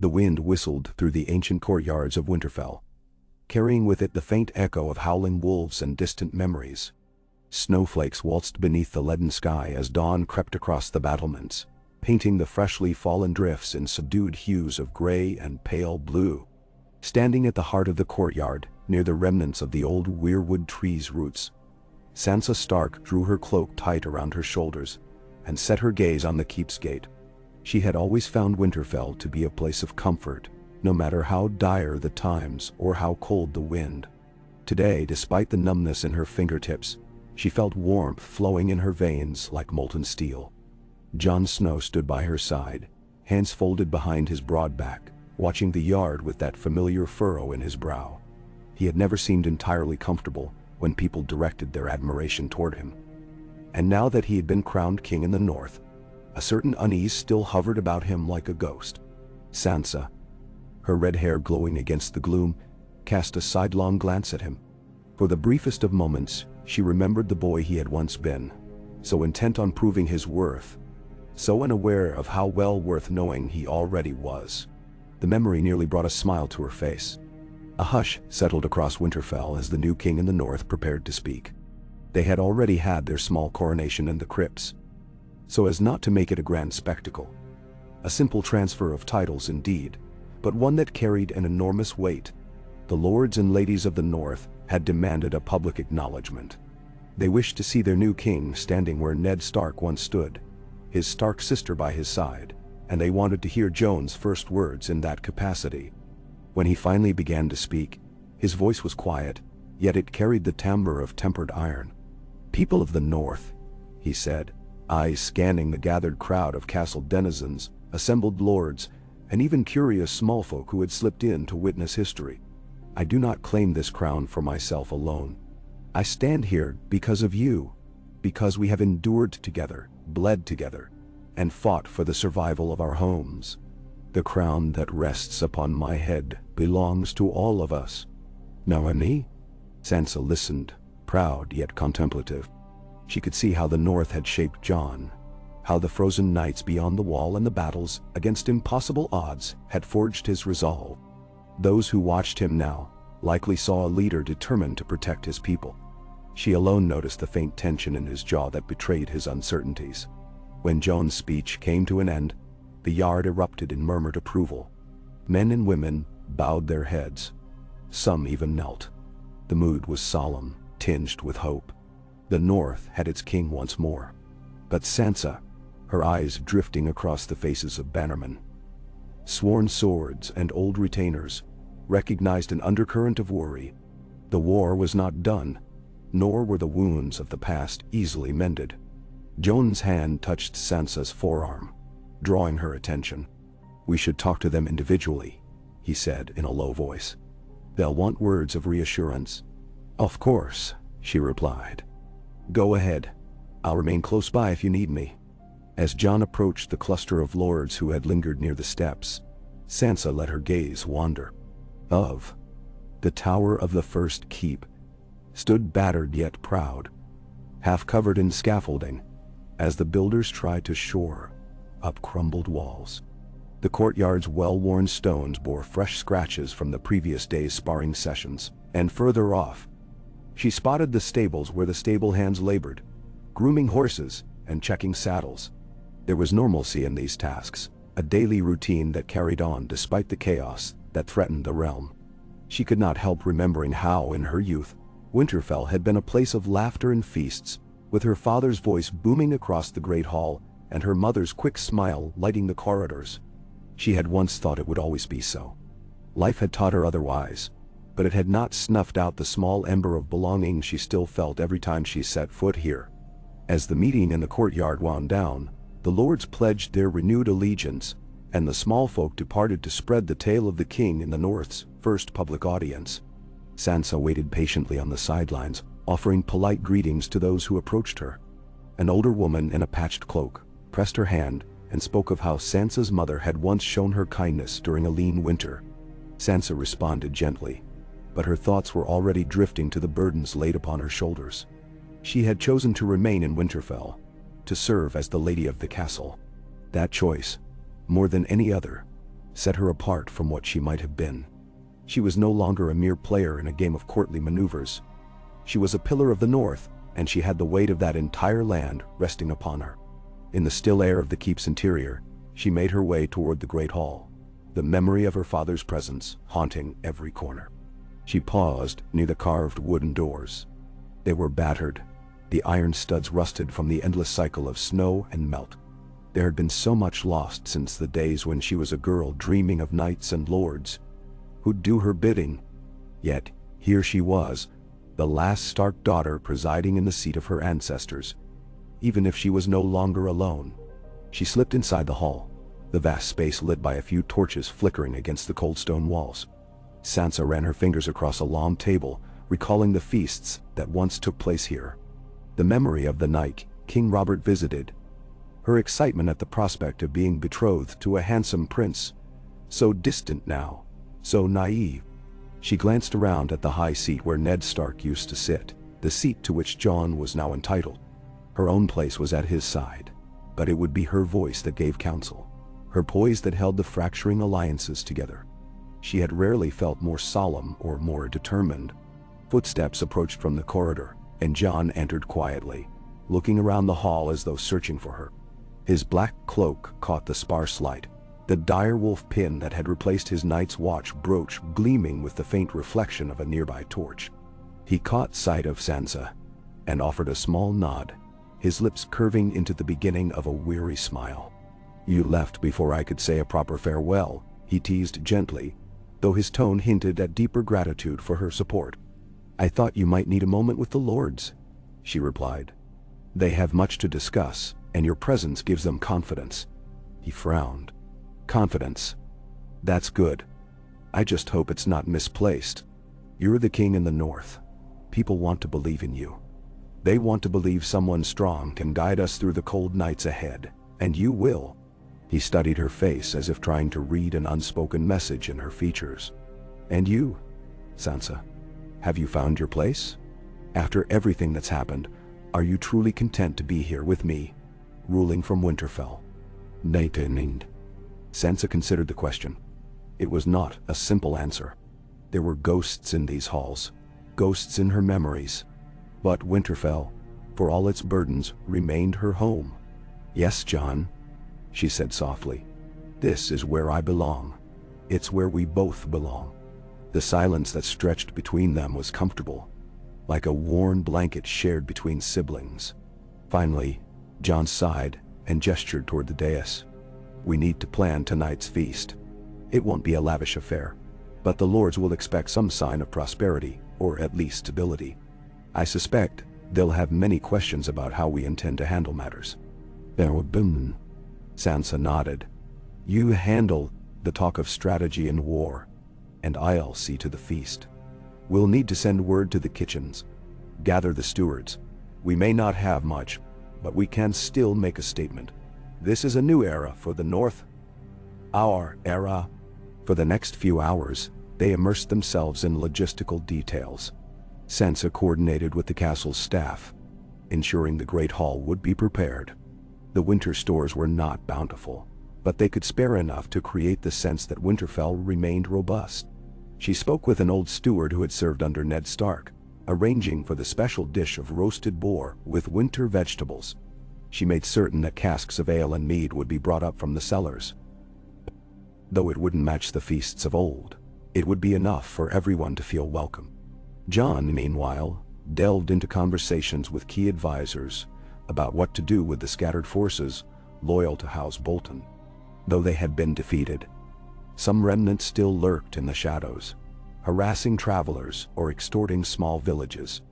The wind whistled through the ancient courtyards of Winterfell, carrying with it the faint echo of howling wolves and distant memories. Snowflakes waltzed beneath the leaden sky as dawn crept across the battlements, painting the freshly fallen drifts in subdued hues of gray and pale blue. Standing at the heart of the courtyard, near the remnants of the old weirwood tree's roots, Sansa Stark drew her cloak tight around her shoulders and set her gaze on the keep's gate. She had always found Winterfell to be a place of comfort, no matter how dire the times or how cold the wind. Today, despite the numbness in her fingertips, she felt warmth flowing in her veins like molten steel. Jon Snow stood by her side, hands folded behind his broad back, watching the yard with that familiar furrow in his brow. He had never seemed entirely comfortable when people directed their admiration toward him. And now that he had been crowned king in the north, a certain unease still hovered about him like a ghost. Sansa, her red hair glowing against the gloom, cast a sidelong glance at him. For the briefest of moments, she remembered the boy he had once been, so intent on proving his worth, so unaware of how well worth knowing he already was. The memory nearly brought a smile to her face. A hush settled across Winterfell as the new king in the north prepared to speak. They had already had their small coronation in the crypts, so as not to make it a grand spectacle. A simple transfer of titles indeed, but one that carried an enormous weight. The lords and ladies of the north had demanded a public acknowledgement. They wished to see their new king standing where Ned Stark once stood, his Stark sister by his side, and they wanted to hear Jon's first words in that capacity. When he finally began to speak, his voice was quiet, yet it carried the timbre of tempered iron. "People of the north," he said, eyes scanning the gathered crowd of castle denizens, assembled lords, and even curious small folk who had slipped in to witness history. "I do not claim this crown for myself alone. I stand here because of you, because we have endured together, bled together, and fought for the survival of our homes. The crown that rests upon my head belongs to all of us." "Naomi?" Sansa listened, proud yet contemplative. She could see how the north had shaped Jon, how the frozen nights beyond the wall and the battles against impossible odds had forged his resolve. Those who watched him now likely saw a leader determined to protect his people. She alone noticed the faint tension in his jaw that betrayed his uncertainties. When Jon's speech came to an end, the yard erupted in murmured approval. Men and women bowed their heads. Some even knelt. The mood was solemn, tinged with hope. The north had its king once more. But Sansa, her eyes drifting across the faces of bannermen, sworn swords and old retainers, recognized an undercurrent of worry. The war was not done, nor were the wounds of the past easily mended. Jon's hand touched Sansa's forearm, drawing her attention. "We should talk to them individually," he said in a low voice. "They'll want words of reassurance." "Of course," she replied. "Go ahead. I'll remain close by if you need me." As Jon approached the cluster of lords who had lingered near the steps, Sansa let her gaze wander. The tower of the first keep stood battered yet proud, half covered in scaffolding, as the builders tried to shore up crumbled walls. The courtyard's well-worn stones bore fresh scratches from the previous day's sparring sessions, and further off, she spotted the stables where the stable hands labored, grooming horses and checking saddles. There was normalcy in these tasks, a daily routine that carried on despite the chaos that threatened the realm. She could not help remembering how, in her youth, Winterfell had been a place of laughter and feasts, with her father's voice booming across the great hall and her mother's quick smile lighting the corridors. She had once thought it would always be so. Life had taught her otherwise, but it had not snuffed out the small ember of belonging she still felt every time she set foot here. As the meeting in the courtyard wound down, the lords pledged their renewed allegiance, and the small folk departed to spread the tale of the king in the north's first public audience. Sansa waited patiently on the sidelines, offering polite greetings to those who approached her. An older woman in a patched cloak pressed her hand and spoke of how Sansa's mother had once shown her kindness during a lean winter. Sansa responded gently, but her thoughts were already drifting to the burdens laid upon her shoulders. She had chosen to remain in Winterfell, to serve as the lady of the castle. That choice, more than any other, set her apart from what she might have been. She was no longer a mere player in a game of courtly maneuvers. She was a pillar of the North, and she had the weight of that entire land resting upon her. In the still air of the keep's interior, she made her way toward the great hall, the memory of her father's presence haunting every corner. She paused near the carved wooden doors. They were battered, the iron studs rusted from the endless cycle of snow and melt. There had been so much lost since the days when she was a girl dreaming of knights and lords who'd do her bidding. Yet, here she was, the last Stark daughter presiding in the seat of her ancestors. Even if she was no longer alone. She slipped inside the hall, the vast space lit by a few torches flickering against the cold stone walls. Sansa ran her fingers across a long table, recalling the feasts that once took place here. The memory of the night King Robert visited. Her excitement at the prospect of being betrothed to a handsome prince, so distant now, so naive. She glanced around at the high seat where Ned Stark used to sit, the seat to which Jon was now entitled. Her own place was at his side, but it would be her voice that gave counsel, her poise that held the fracturing alliances together. She had rarely felt more solemn or more determined. Footsteps approached from the corridor, and Jon entered quietly, looking around the hall as though searching for her. His black cloak caught the sparse light, the dire wolf pin that had replaced his knight's watch brooch gleaming with the faint reflection of a nearby torch. He caught sight of Sansa, and offered a small nod, his lips curving into the beginning of a weary smile. "You left before I could say a proper farewell," he teased gently, though his tone hinted at deeper gratitude for her support. "I thought you might need a moment with the lords," she replied. "They have much to discuss, and your presence gives them confidence." He frowned. "Confidence. That's good. I just hope it's not misplaced. You're the king in the North. People want to believe in you. They want to believe someone strong can guide us through the cold nights ahead, and you will." He studied her face as if trying to read an unspoken message in her features. "And you, Sansa, have you found your place? After everything that's happened, are you truly content to be here with me, ruling from Winterfell?" "Naitaning." Sansa considered the question. It was not a simple answer. There were ghosts in these halls, ghosts in her memories. But Winterfell, for all its burdens, remained her home. "Yes, Jon," she said softly. "This is where I belong. It's where we both belong." The silence that stretched between them was comfortable, like a worn blanket shared between siblings. Finally, Jon sighed and gestured toward the dais. "We need to plan tonight's feast. It won't be a lavish affair, but the lords will expect some sign of prosperity, or at least stability. I suspect they'll have many questions about how we intend to handle matters." "There were boom." Sansa nodded. "You handle the talk of strategy and war, and I'll see to the feast. We'll need to send word to the kitchens, gather the stewards. We may not have much, but we can still make a statement. This is a new era for the North. Our era." For the next few hours, they immersed themselves in logistical details. Sansa coordinated with the castle's staff, ensuring the Great Hall would be prepared. The winter stores were not bountiful, but they could spare enough to create the sense that Winterfell remained robust. She spoke with an old steward who had served under Ned Stark, arranging for the special dish of roasted boar with winter vegetables. She made certain that casks of ale and mead would be brought up from the cellars. Though it wouldn't match the feasts of old, it would be enough for everyone to feel welcome. Jon, meanwhile, delved into conversations with key advisors about what to do with the scattered forces loyal to House Bolton. Though they had been defeated, some remnants still lurked in the shadows, harassing travelers or extorting small villages.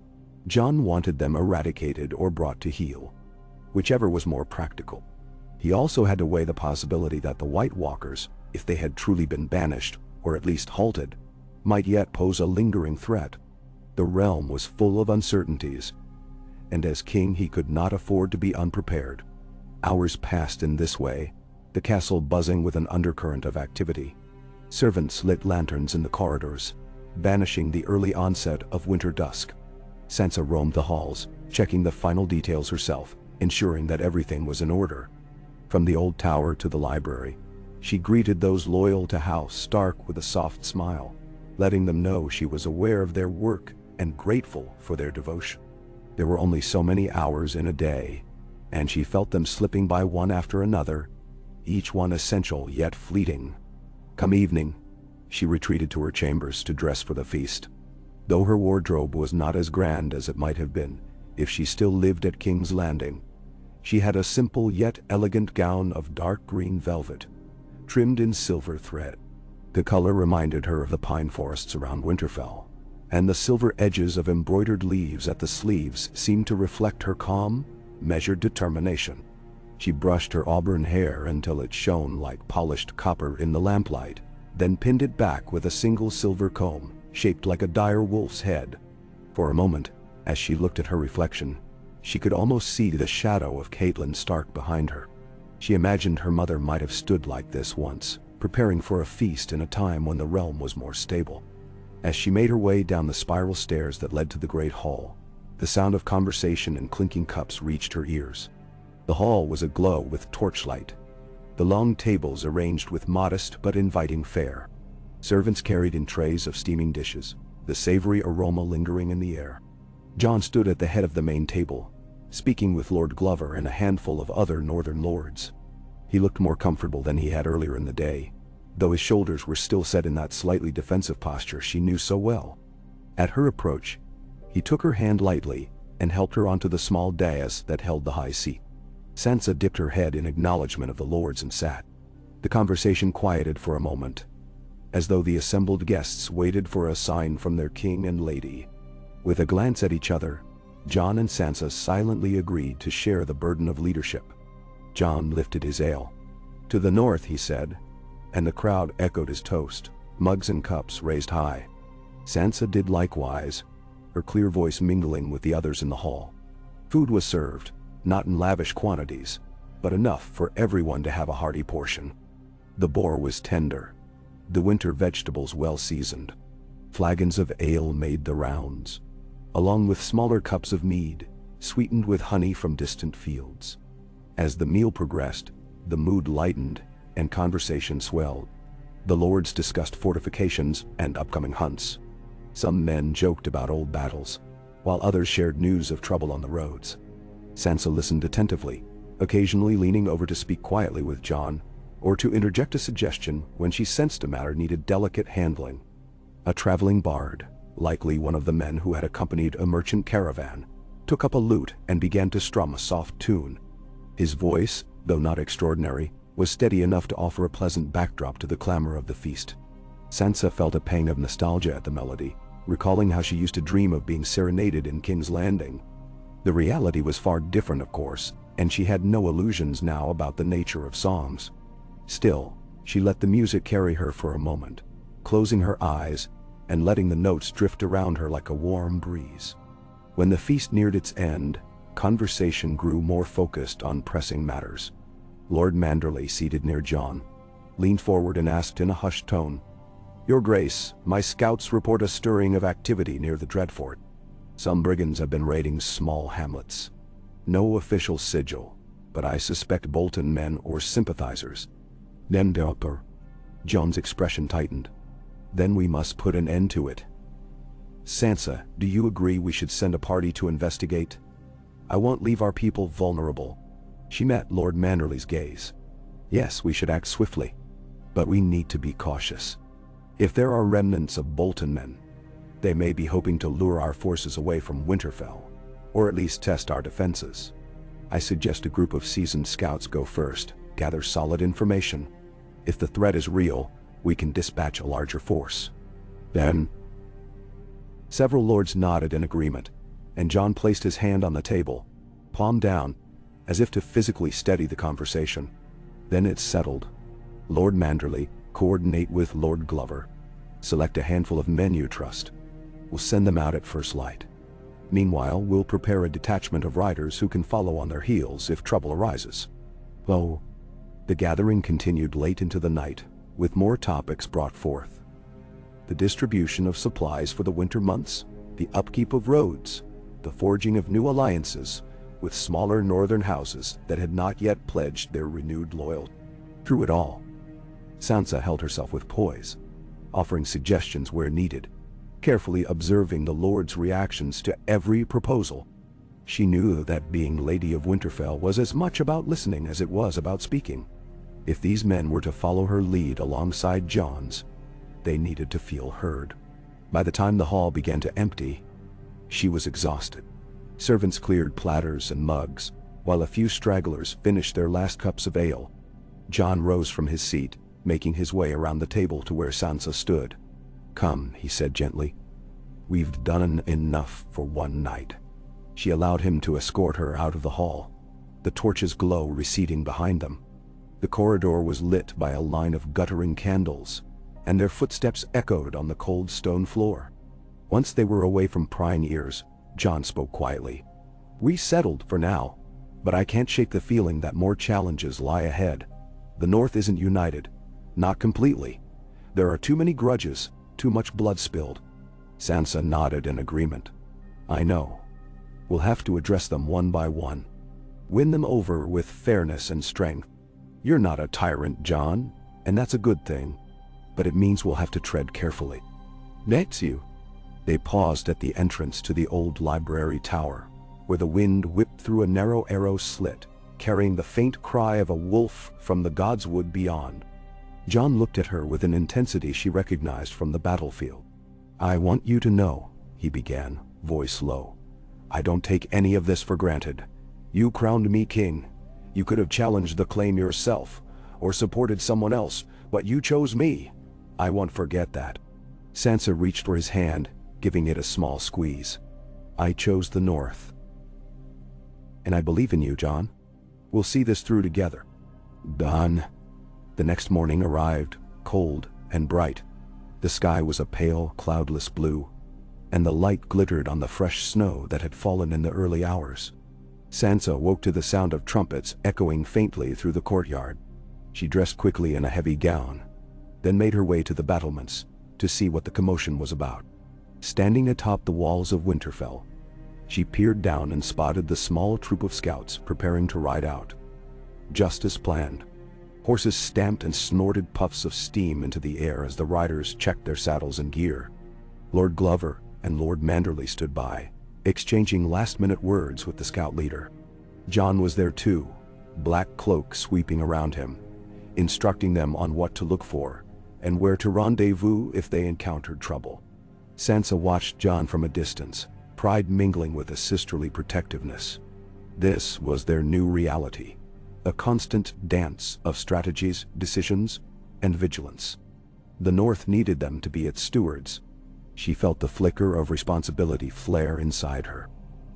Jon wanted them eradicated or brought to heel, whichever was more practical. He also had to weigh the possibility that the White Walkers, if they had truly been banished, or at least halted, might yet pose a lingering threat. The realm was full of uncertainties, and as king he could not afford to be unprepared. Hours passed in this way, the castle buzzing with an undercurrent of activity. Servants lit lanterns in the corridors, banishing the early onset of winter dusk. Sansa roamed the halls, checking the final details herself, ensuring that everything was in order. From the old tower to the library, She greeted those loyal to House Stark with a soft smile, letting them know she was aware of their work and grateful for their devotion. There were only so many hours in a day, and she felt them slipping by one after another, each one essential yet fleeting. Come evening, she retreated to her chambers to dress for the feast. Though her wardrobe was not as grand as it might have been if she still lived at King's Landing, she had a simple yet elegant gown of dark green velvet, trimmed in silver thread. The color reminded her of the pine forests around Winterfell, and the silver edges of embroidered leaves at the sleeves seemed to reflect her calm, measured determination. She brushed her auburn hair until it shone like polished copper in the lamplight, then pinned it back with a single silver comb, shaped like a dire wolf's head. For a moment, as she looked at her reflection, she could almost see the shadow of Catelyn Stark behind her. She imagined her mother might have stood like this once, preparing for a feast in a time when the realm was more stable. As she made her way down the spiral stairs that led to the great hall, the sound of conversation and clinking cups reached her ears. The hall was aglow with torchlight, the long tables arranged with modest but inviting fare. Servants carried in trays of steaming dishes, the savory aroma lingering in the air. Jon stood at the head of the main table, speaking with Lord Glover and a handful of other northern lords. He looked more comfortable than he had earlier in the day, though his shoulders were still set in that slightly defensive posture she knew so well. At her approach, he took her hand lightly and helped her onto the small dais that held the high seat. Sansa dipped her head in acknowledgement of the lords and sat. The conversation quieted for a moment, as though the assembled guests waited for a sign from their king and lady. With a glance at each other, Jon and Sansa silently agreed to share the burden of leadership. Jon lifted his ale. "To the north," he said, and the crowd echoed his toast, mugs and cups raised high. Sansa did likewise, her clear voice mingling with the others in the hall. Food was served, not in lavish quantities, but enough for everyone to have a hearty portion. The boar was tender, the winter vegetables well seasoned. Flagons of ale made the rounds, along with smaller cups of mead, sweetened with honey from distant fields. As the meal progressed, the mood lightened and conversation swelled. The lords discussed fortifications and upcoming hunts. Some men joked about old battles, while others shared news of trouble on the roads. Sansa listened attentively, occasionally leaning over to speak quietly with Jon, or to interject a suggestion when she sensed a matter needed delicate handling. A traveling bard, likely one of the men who had accompanied a merchant caravan, took up a lute and began to strum a soft tune. His voice, though not extraordinary, was steady enough to offer a pleasant backdrop to the clamor of the feast. Sansa felt a pang of nostalgia at the melody, recalling how she used to dream of being serenaded in King's Landing. The reality was far different, of course, and she had no illusions now about the nature of songs. Still, she let the music carry her for a moment, closing her eyes and letting the notes drift around her like a warm breeze. When the feast neared its end, conversation grew more focused on pressing matters. Lord Manderley, seated near Jon, leaned forward and asked in a hushed tone, "Your Grace, my scouts report a stirring of activity near the Dreadfort. Some brigands have been raiding small hamlets. No official sigil, but I suspect Bolton men or sympathizers." "Then Delper." Jon's expression tightened. "Then we must put an end to it. Sansa, do you agree we should send a party to investigate? I won't leave our people vulnerable." She met Lord Manderley's gaze. "Yes, we should act swiftly, but we need to be cautious. If there are remnants of Bolton men, they may be hoping to lure our forces away from Winterfell, or at least test our defenses. I suggest a group of seasoned scouts go first, gather solid information. If the threat is real, we can dispatch a larger force. Then..." Several lords nodded in agreement, and Jon placed his hand on the table, palm down, as if to physically steady the conversation. "Then it's settled. Lord Manderley, coordinate with Lord Glover. Select a handful of men you trust. We'll send them out at first light. Meanwhile, we'll prepare a detachment of riders who can follow on their heels if trouble arises." Oh. The gathering continued late into the night, with more topics brought forth. The distribution of supplies for the winter months, the upkeep of roads, the forging of new alliances with smaller northern houses that had not yet pledged their renewed loyalty. Through it all, Sansa held herself with poise, offering suggestions where needed, carefully observing the Lord's reactions to every proposal. She knew that being Lady of Winterfell was as much about listening as it was about speaking. If these men were to follow her lead alongside Jon's, they needed to feel heard. By the time the hall began to empty, she was exhausted. Servants cleared platters and mugs, while a few stragglers finished their last cups of ale. Jon rose from his seat, making his way around the table to where Sansa stood. "Come," he said gently. "We've done enough for one night." She allowed him to escort her out of the hall, the torch's glow receding behind them. The corridor was lit by a line of guttering candles, and their footsteps echoed on the cold stone floor. Once they were away from prying ears, Jon spoke quietly. "We settled for now, but I can't shake the feeling that more challenges lie ahead. The North isn't united. Not completely. There are too many grudges, too much blood spilled." Sansa nodded in agreement. "I know. We'll have to address them one by one. Win them over with fairness and strength. You're not a tyrant, Jon, and that's a good thing. But it means we'll have to tread carefully." "Next you." They paused at the entrance to the old library tower, where the wind whipped through a narrow arrow slit, carrying the faint cry of a wolf from the godswood beyond. Jon looked at her with an intensity she recognized from the battlefield. "I want you to know," he began, voice low. "I don't take any of this for granted. You crowned me king. You could have challenged the claim yourself, or supported someone else, but you chose me. I won't forget that." Sansa reached for his hand, giving it a small squeeze. "I chose the North. And I believe in you, Jon. We'll see this through together." Dawn. The next morning arrived, cold and bright. The sky was a pale, cloudless blue, and the light glittered on the fresh snow that had fallen in the early hours. Sansa woke to the sound of trumpets echoing faintly through the courtyard. She dressed quickly in a heavy gown, then made her way to the battlements to see what the commotion was about. Standing atop the walls of Winterfell, she peered down and spotted the small troop of scouts preparing to ride out. Just as planned, horses stamped and snorted puffs of steam into the air as the riders checked their saddles and gear. Lord Glover and Lord Manderly stood by, exchanging last-minute words with the scout leader. Jon was there too, black cloak sweeping around him, instructing them on what to look for and where to rendezvous if they encountered trouble. Sansa watched Jon from a distance, pride mingling with a sisterly protectiveness. This was their new reality, a constant dance of strategies, decisions, and vigilance. The North needed them to be its stewards. She felt the flicker of responsibility flare inside her.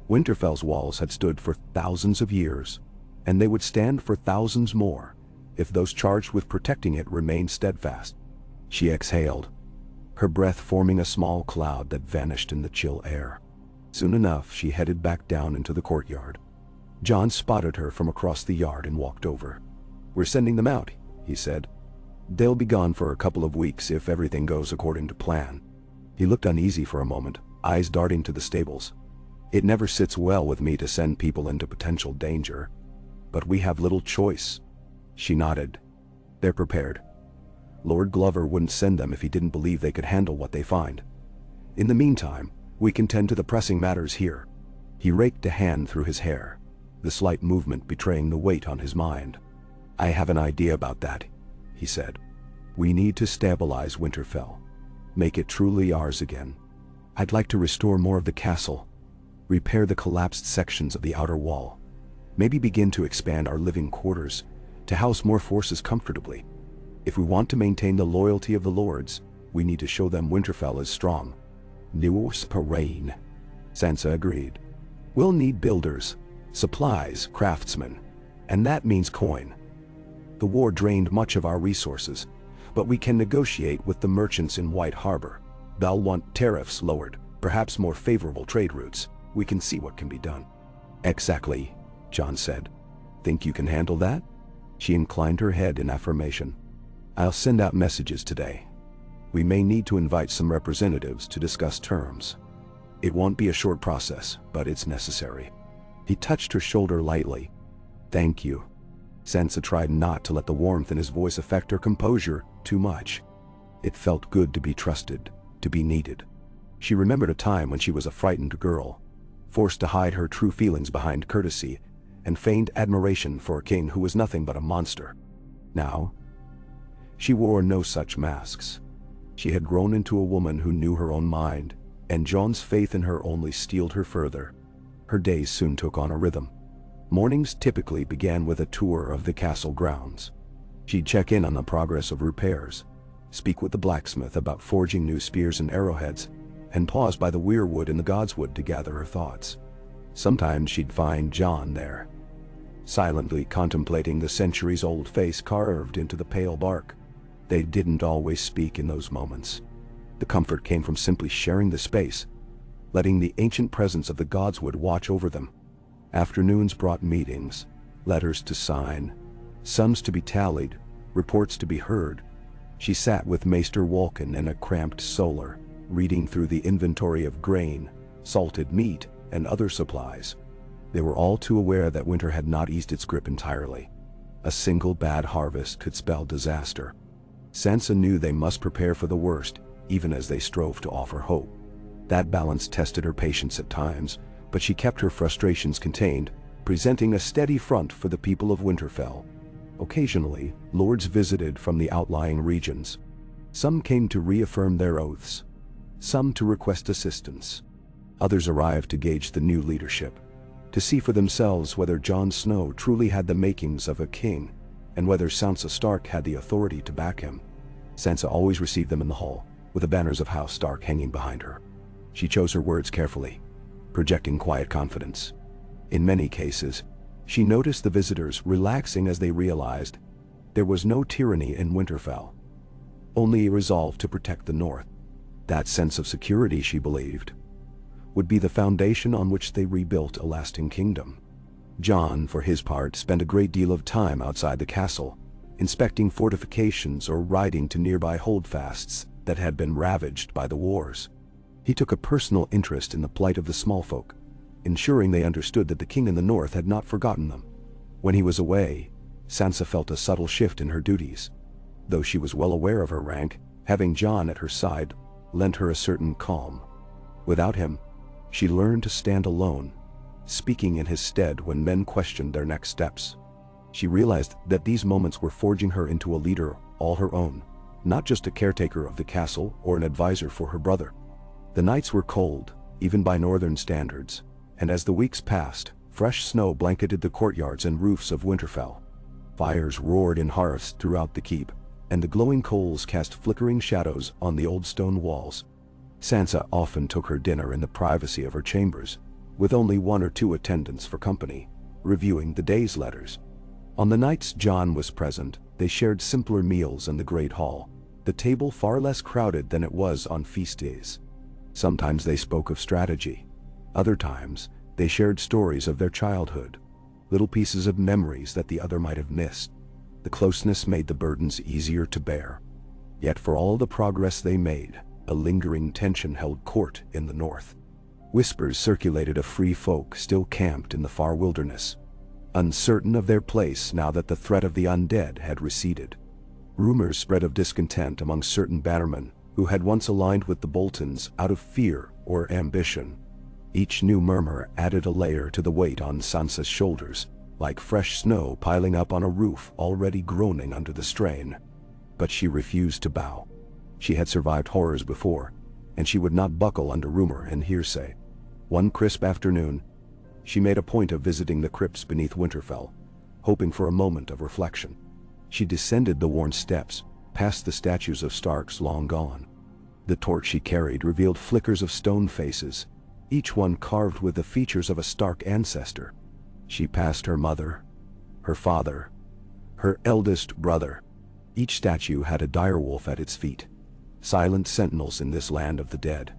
Winterfell's walls had stood for thousands of years, and they would stand for thousands more if those charged with protecting it remained steadfast. She exhaled, her breath forming a small cloud that vanished in the chill air. Soon enough, she headed back down into the courtyard. Jon spotted her from across the yard and walked over. "We're sending them out," he said. "They'll be gone for a couple of weeks if everything goes according to plan." He looked uneasy for a moment, eyes darting to the stables. "It never sits well with me to send people into potential danger, but we have little choice." She nodded. "They're prepared. Lord Glover wouldn't send them if he didn't believe they could handle what they find. In the meantime, we can tend to the pressing matters here." He raked a hand through his hair, the slight movement betraying the weight on his mind. "I have an idea about that," he said. "We need to stabilize Winterfell, make it truly ours again. I'd like to restore more of the castle, repair the collapsed sections of the outer wall, maybe begin to expand our living quarters to house more forces comfortably. If we want to maintain the loyalty of the lords, we need to show them Winterfell is strong." "News Parain," Sansa agreed. "We'll need builders, supplies, craftsmen, and that means coin. The war drained much of our resources, but we can negotiate with the merchants in White Harbor. They'll want tariffs lowered, perhaps more favorable trade routes. We can see what can be done." "Exactly," Jon said. "Think you can handle that?" She inclined her head in affirmation. "I'll send out messages today. We may need to invite some representatives to discuss terms. It won't be a short process, but it's necessary." He touched her shoulder lightly. "Thank you." Sansa tried not to let the warmth in his voice affect her composure too much. It felt good to be trusted, to be needed. She remembered a time when she was a frightened girl, forced to hide her true feelings behind courtesy and feigned admiration for a king who was nothing but a monster. Now, she wore no such masks. She had grown into a woman who knew her own mind, and Jon's faith in her only steeled her further. Her days soon took on a rhythm. Mornings typically began with a tour of the castle grounds. She'd check in on the progress of repairs, speak with the blacksmith about forging new spears and arrowheads, and pause by the weirwood in the godswood to gather her thoughts. Sometimes she'd find Jon there, silently contemplating the centuries-old face carved into the pale bark. They didn't always speak in those moments. The comfort came from simply sharing the space, letting the ancient presence of the godswood watch over them. Afternoons brought meetings, letters to sign, sums to be tallied, reports to be heard. She sat with Maester Walken in a cramped solar, reading through the inventory of grain, salted meat, and other supplies. They were all too aware that winter had not eased its grip entirely. A single bad harvest could spell disaster. Sansa knew they must prepare for the worst, even as they strove to offer hope. That balance tested her patience at times, but she kept her frustrations contained, presenting a steady front for the people of Winterfell. Occasionally, lords visited from the outlying regions. Some came to reaffirm their oaths, some to request assistance. Others arrived to gauge the new leadership, to see for themselves whether Jon Snow truly had the makings of a king, and whether Sansa Stark had the authority to back him. Sansa always received them in the hall, with the banners of House Stark hanging behind her. She chose her words carefully, projecting quiet confidence. In many cases, she noticed the visitors relaxing as they realized there was no tyranny in Winterfell, only a resolve to protect the North. That sense of security, she believed, would be the foundation on which they rebuilt a lasting kingdom. Jon, for his part, spent a great deal of time outside the castle, inspecting fortifications or riding to nearby holdfasts that had been ravaged by the wars. He took a personal interest in the plight of the small folk, ensuring they understood that the king in the north had not forgotten them. When he was away, Sansa felt a subtle shift in her duties. Though she was well aware of her rank, having Jon at her side lent her a certain calm. Without him, she learned to stand alone, speaking in his stead when men questioned their next steps. She realized that these moments were forging her into a leader all her own, not just a caretaker of the castle or an advisor for her brother. The nights were cold, even by northern standards, and as the weeks passed, fresh snow blanketed the courtyards and roofs of Winterfell. Fires roared in hearths throughout the keep, and the glowing coals cast flickering shadows on the old stone walls. Sansa often took her dinner in the privacy of her chambers, with only one or two attendants for company, reviewing the day's letters. On the nights Jon was present, they shared simpler meals in the great hall, the table far less crowded than it was on feast days. Sometimes they spoke of strategy. Other times, they shared stories of their childhood, little pieces of memories that the other might have missed. The closeness made the burdens easier to bear. Yet for all the progress they made, a lingering tension held court in the north. Whispers circulated of free folk still camped in the far wilderness, uncertain of their place now that the threat of the undead had receded. Rumors spread of discontent among certain bannermen who had once aligned with the Boltons out of fear or ambition. Each new murmur added a layer to the weight on Sansa's shoulders, like fresh snow piling up on a roof already groaning under the strain. But she refused to bow. She had survived horrors before, and she would not buckle under rumor and hearsay. One crisp afternoon, she made a point of visiting the crypts beneath Winterfell, hoping for a moment of reflection. She descended the worn steps, past the statues of Starks long gone. The torch she carried revealed flickers of stone faces, each one carved with the features of a Stark ancestor. She passed her mother, her father, her eldest brother. Each statue had a direwolf at its feet, silent sentinels in this land of the dead.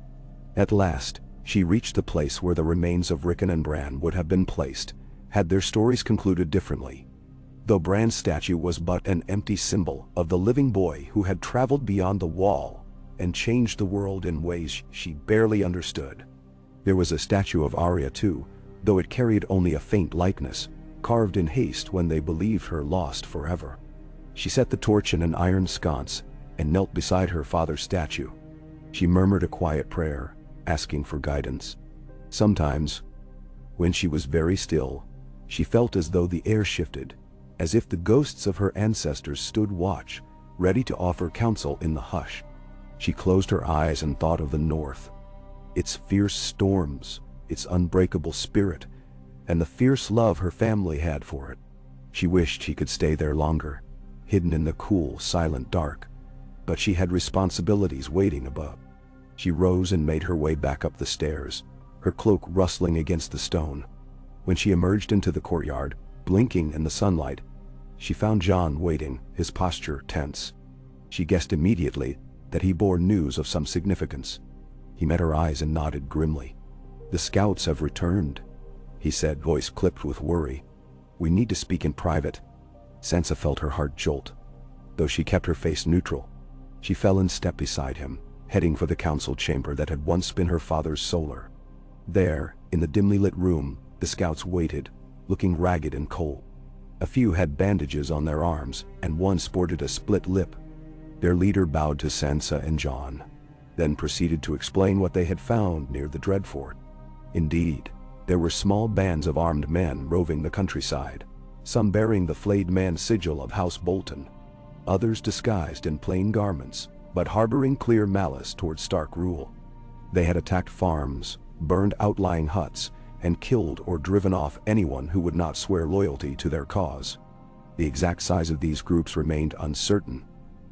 At last, she reached the place where the remains of Rickon and Bran would have been placed, had their stories concluded differently. Though Bran's statue was but an empty symbol of the living boy who had traveled beyond the wall and changed the world in ways she barely understood. There was a statue of Arya too, though it carried only a faint likeness, carved in haste when they believed her lost forever. She set the torch in an iron sconce and knelt beside her father's statue. She murmured a quiet prayer, asking for guidance. Sometimes, when she was very still, she felt as though the air shifted, as if the ghosts of her ancestors stood watch, ready to offer counsel in the hush. She closed her eyes and thought of the North, its fierce storms, its unbreakable spirit, and the fierce love her family had for it. She wished she could stay there longer, hidden in the cool, silent dark, but she had responsibilities waiting above. She rose and made her way back up the stairs, her cloak rustling against the stone. When she emerged into the courtyard, blinking in the sunlight, she found Jon waiting, his posture tense. She guessed immediately that he bore news of some significance. He met her eyes and nodded grimly. "The scouts have returned," he said, voice clipped with worry. "We need to speak in private." Sansa felt her heart jolt. Though she kept her face neutral, she fell in step beside him, heading for the council chamber that had once been her father's solar. There, in the dimly lit room, the scouts waited, looking ragged and cold. A few had bandages on their arms, and one sported a split lip. Their leader bowed to Sansa and Jon, then proceeded to explain what they had found near the Dreadfort. Indeed, there were small bands of armed men roving the countryside, some bearing the flayed man sigil of House Bolton, others disguised in plain garments, but harboring clear malice towards Stark rule. They had attacked farms, burned outlying huts, and killed or driven off anyone who would not swear loyalty to their cause. The exact size of these groups remained uncertain,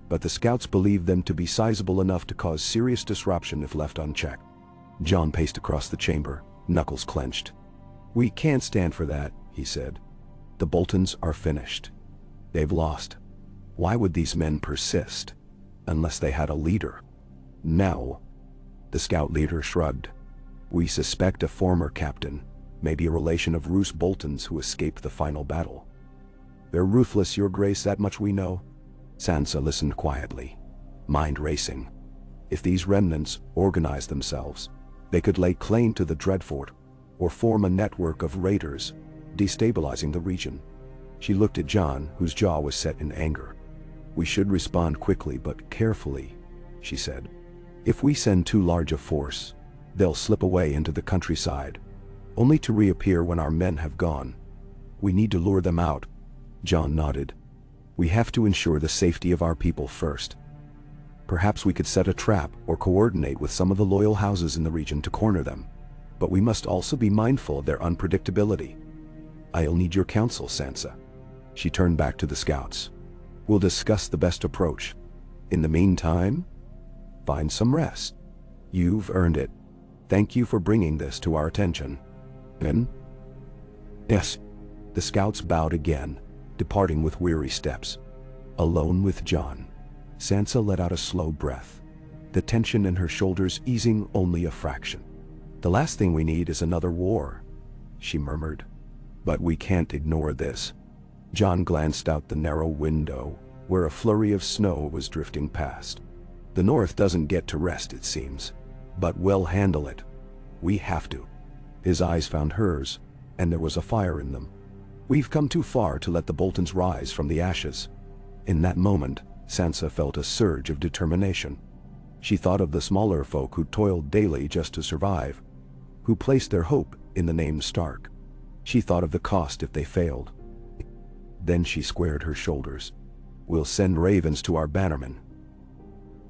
but the scouts believed them to be sizable enough to cause serious disruption if left unchecked. Jon paced across the chamber, knuckles clenched. "We can't stand for that," he said. "The Boltons are finished. They've lost. Why would these men persist? Unless they had a leader." "No." The scout leader shrugged. "We suspect a former captain, maybe a relation of Roose Bolton's who escaped the final battle. They're ruthless, Your Grace, that much we know." Sansa listened quietly, mind racing. If these remnants organized themselves, they could lay claim to the Dreadfort, or form a network of raiders, destabilizing the region. She looked at Jon, whose jaw was set in anger. "We should respond quickly but carefully," she said. "If we send too large a force, they'll slip away into the countryside, only to reappear when our men have gone. We need to lure them out." Jon nodded. "We have to ensure the safety of our people first. Perhaps we could set a trap or coordinate with some of the loyal houses in the region to corner them, but we must also be mindful of their unpredictability. I'll need your counsel, Sansa." She turned back to the scouts. "We'll discuss the best approach. In the meantime, find some rest. You've earned it. Thank you for bringing this to our attention." "Ben?" "Yes." The scouts bowed again, departing with weary steps. Alone with Jon, Sansa let out a slow breath, the tension in her shoulders easing only a fraction. "The last thing we need is another war," she murmured. "But we can't ignore this." Jon glanced out the narrow window, where a flurry of snow was drifting past. "The North doesn't get to rest, it seems, but we'll handle it. We have to." His eyes found hers, and there was a fire in them. "We've come too far to let the Boltons rise from the ashes." In that moment, Sansa felt a surge of determination. She thought of the smaller folk who toiled daily just to survive, who placed their hope in the name Stark. She thought of the cost if they failed. Then she squared her shoulders. "We'll send ravens to our bannermen.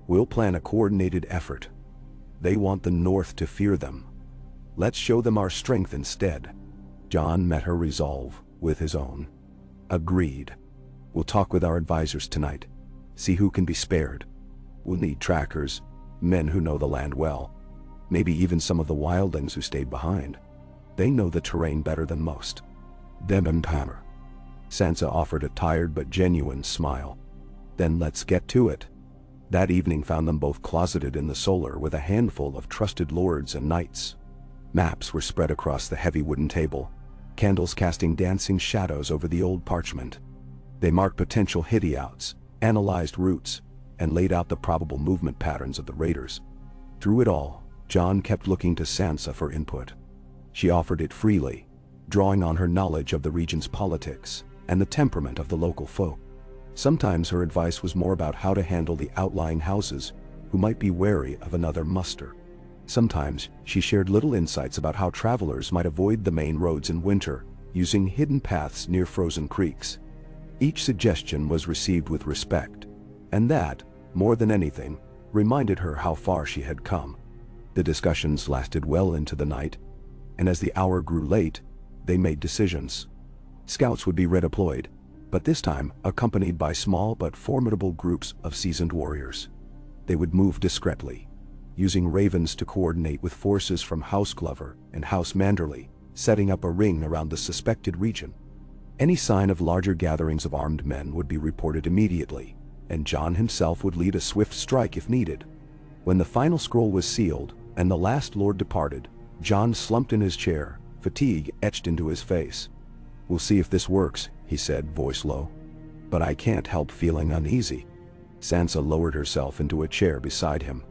We'll plan a coordinated effort. They want the North to fear them. Let's show them our strength instead." Jon met her resolve with his own. "Agreed. We'll talk with our advisors tonight. See who can be spared. We'll need trackers, men who know the land well. Maybe even some of the wildlings who stayed behind. They know the terrain better than most." "Them and Hammer." Sansa offered a tired but genuine smile. "Then let's get to it." That evening found them both closeted in the solar with a handful of trusted lords and knights. Maps were spread across the heavy wooden table, candles casting dancing shadows over the old parchment. They marked potential hideouts, analyzed routes, and laid out the probable movement patterns of the raiders. Through it all, Jon kept looking to Sansa for input. She offered it freely, drawing on her knowledge of the region's politics and the temperament of the local folk. Sometimes her advice was more about how to handle the outlying houses who might be wary of another muster. Sometimes she shared little insights about how travelers might avoid the main roads in winter, using hidden paths near frozen creeks. Each suggestion was received with respect, and that, more than anything, reminded her how far she had come. The discussions lasted well into the night, and as the hour grew late, they made decisions. Scouts would be redeployed, but this time accompanied by small but formidable groups of seasoned warriors. They would move discreetly, using ravens to coordinate with forces from House Glover and House Manderley, setting up a ring around the suspected region. Any sign of larger gatherings of armed men would be reported immediately, and Jon himself would lead a swift strike if needed. When the final scroll was sealed and the last lord departed, Jon slumped in his chair, fatigue etched into his face. "We'll see if this works," he said, voice low. "But I can't help feeling uneasy." Sansa lowered herself into a chair beside him.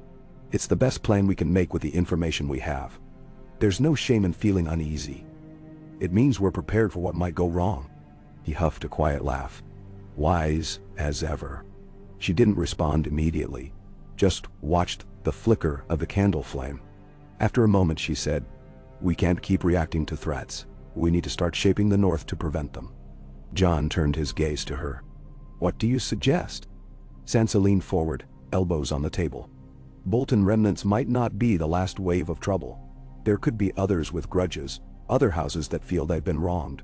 "It's the best plan we can make with the information we have. There's no shame in feeling uneasy. It means we're prepared for what might go wrong." He huffed a quiet laugh. Wise as ever. She didn't respond immediately, just watched the flicker of the candle flame. After a moment she said, "We can't keep reacting to threats. We need to start shaping the North to prevent them." Jon turned his gaze to her. "What do you suggest?" Sansa leaned forward, elbows on the table. Bolton remnants might not be the last wave of trouble. There could be others with grudges, other houses that feel they've been wronged.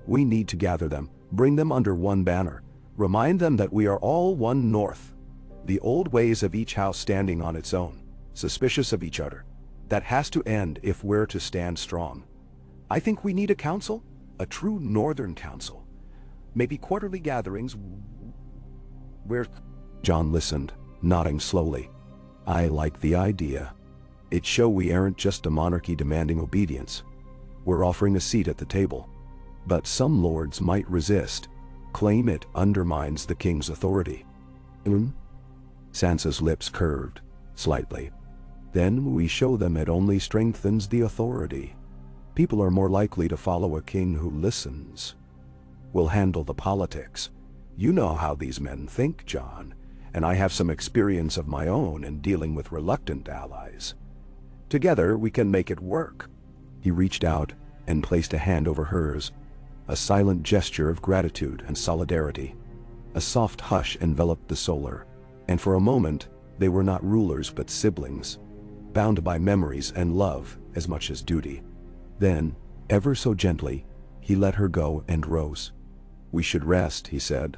We need to gather them, bring them under one banner, remind them that we are all one North. The old ways of each house standing on its own, suspicious of each other. That has to end if we're to stand strong. I think we need a council, a true Northern council. Maybe quarterly gatherings where... Jon listened, nodding slowly. "I like the idea. It'd show we aren't just a monarchy demanding obedience. We're offering a seat at the table. But some lords might resist, claim it undermines the king's authority." Sansa's lips curved, slightly. "Then we show them it only strengthens the authority. People are more likely to follow a king who listens. We'll handle the politics. You know how these men think, Jon, and I have some experience of my own in dealing with reluctant allies. Together we can make it work." He reached out and placed a hand over hers, a silent gesture of gratitude and solidarity. A soft hush enveloped the solar, and for a moment they were not rulers but siblings, bound by memories and love as much as duty. Then, ever so gently, he let her go and rose. "We should rest," he said.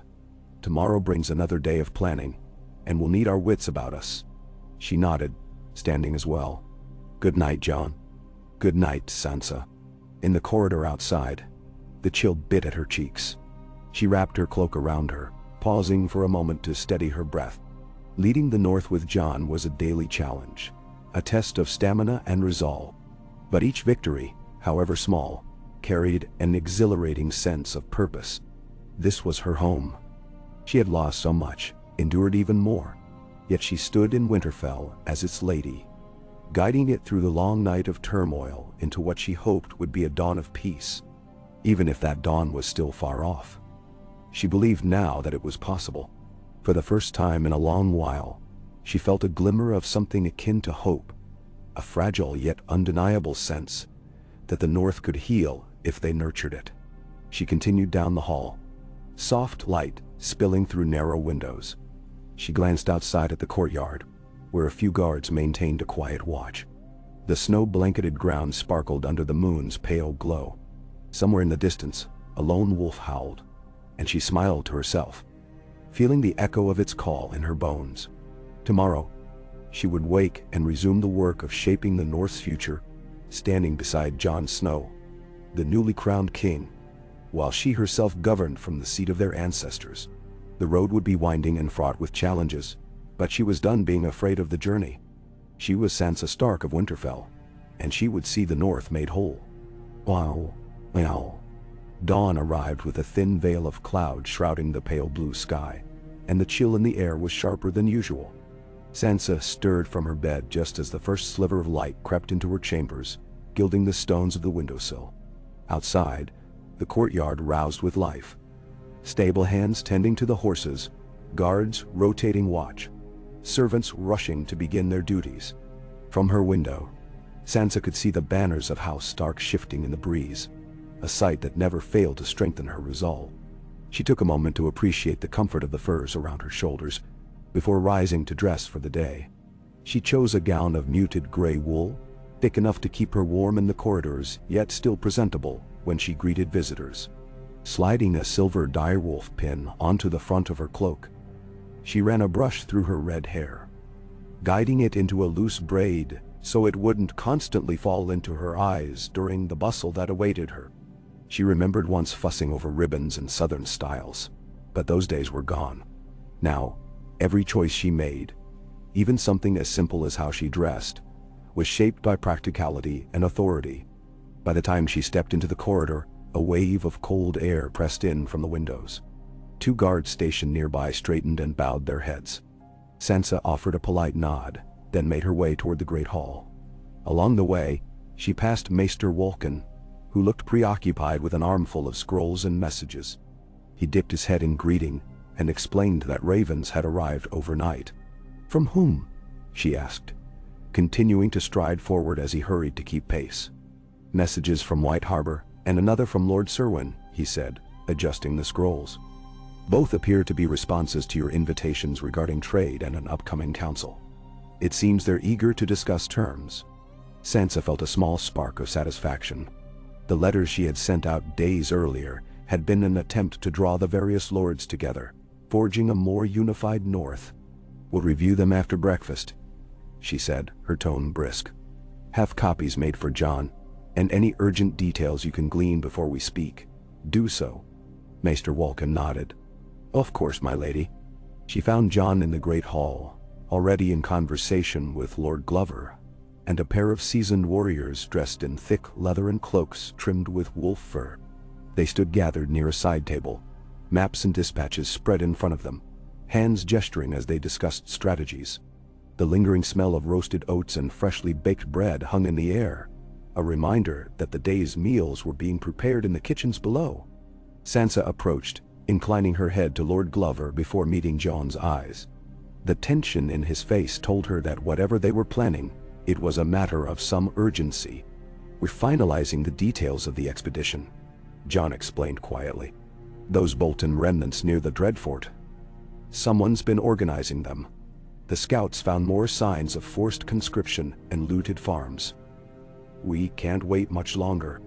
"Tomorrow brings another day of planning, and we'll need our wits about us." She nodded, standing as well. "Good night, Jon." "Good night, Sansa." In the corridor outside, the chill bit at her cheeks. She wrapped her cloak around her, pausing for a moment to steady her breath. Leading the North with Jon was a daily challenge, a test of stamina and resolve. But each victory, however small, carried an exhilarating sense of purpose. This was her home. She had lost so much, endured even more, yet she stood in Winterfell as its lady, guiding it through the long night of turmoil into what she hoped would be a dawn of peace, even if that dawn was still far off. She believed now that it was possible. For the first time in a long while, she felt a glimmer of something akin to hope, a fragile yet undeniable sense that the North could heal if they nurtured it. She continued down the hall, soft light spilling through narrow windows. She glanced outside at the courtyard, where a few guards maintained a quiet watch. The snow-blanketed ground sparkled under the moon's pale glow. Somewhere in the distance, a lone wolf howled, and she smiled to herself, feeling the echo of its call in her bones. Tomorrow, she would wake and resume the work of shaping the North's future, standing beside Jon Snow, the newly crowned king, while she herself governed from the seat of their ancestors. The road would be winding and fraught with challenges, but she was done being afraid of the journey. She was Sansa Stark of Winterfell, and she would see the North made whole. Wow. Dawn arrived with a thin veil of cloud shrouding the pale blue sky, and the chill in the air was sharper than usual. Sansa stirred from her bed just as the first sliver of light crept into her chambers, gilding the stones of the windowsill. Outside, the courtyard roused with life. Stable hands tending to the horses, guards rotating watch, servants rushing to begin their duties. From her window, Sansa could see the banners of House Stark shifting in the breeze, a sight that never failed to strengthen her resolve. She took a moment to appreciate the comfort of the furs around her shoulders before rising to dress for the day. She chose a gown of muted gray wool, thick enough to keep her warm in the corridors, yet still presentable when she greeted visitors. Sliding a silver direwolf pin onto the front of her cloak, she ran a brush through her red hair, guiding it into a loose braid so it wouldn't constantly fall into her eyes during the bustle that awaited her. She remembered once fussing over ribbons and southern styles, but those days were gone. Now, every choice she made, even something as simple as how she dressed, was shaped by practicality and authority. By the time she stepped into the corridor, a wave of cold air pressed in from the windows. 2 guards stationed nearby straightened and bowed their heads. Sansa offered a polite nod, then made her way toward the great hall. Along the way, she passed Maester Wolkan, who looked preoccupied with an armful of scrolls and messages. He dipped his head in greeting and explained that ravens had arrived overnight. "From whom?" she asked, continuing to stride forward as he hurried to keep pace. "Messages from White Harbor, and another from Lord Serwyn," he said, adjusting the scrolls. "Both appear to be responses to your invitations regarding trade and an upcoming council. It seems they're eager to discuss terms." Sansa felt a small spark of satisfaction. The letters she had sent out days earlier had been an attempt to draw the various lords together, forging a more unified North. "We'll review them after breakfast," she said, her tone brisk. "Have copies made for Jon, and any urgent details you can glean before we speak, do so." Maester Wolkan nodded. "Of course, my lady." She found Jon in the great hall, already in conversation with Lord Glover, and a pair of seasoned warriors dressed in thick leathern cloaks trimmed with wolf fur. They stood gathered near a side table, maps and dispatches spread in front of them, hands gesturing as they discussed strategies. The lingering smell of roasted oats and freshly baked bread hung in the air, a reminder that the day's meals were being prepared in the kitchens below. Sansa approached, inclining her head to Lord Glover before meeting Jon's eyes. The tension in his face told her that whatever they were planning, it was a matter of some urgency. "We're finalizing the details of the expedition," Jon explained quietly. "Those Bolton remnants near the Dreadfort. Someone's been organizing them. The scouts found more signs of forced conscription and looted farms. We can't wait much longer."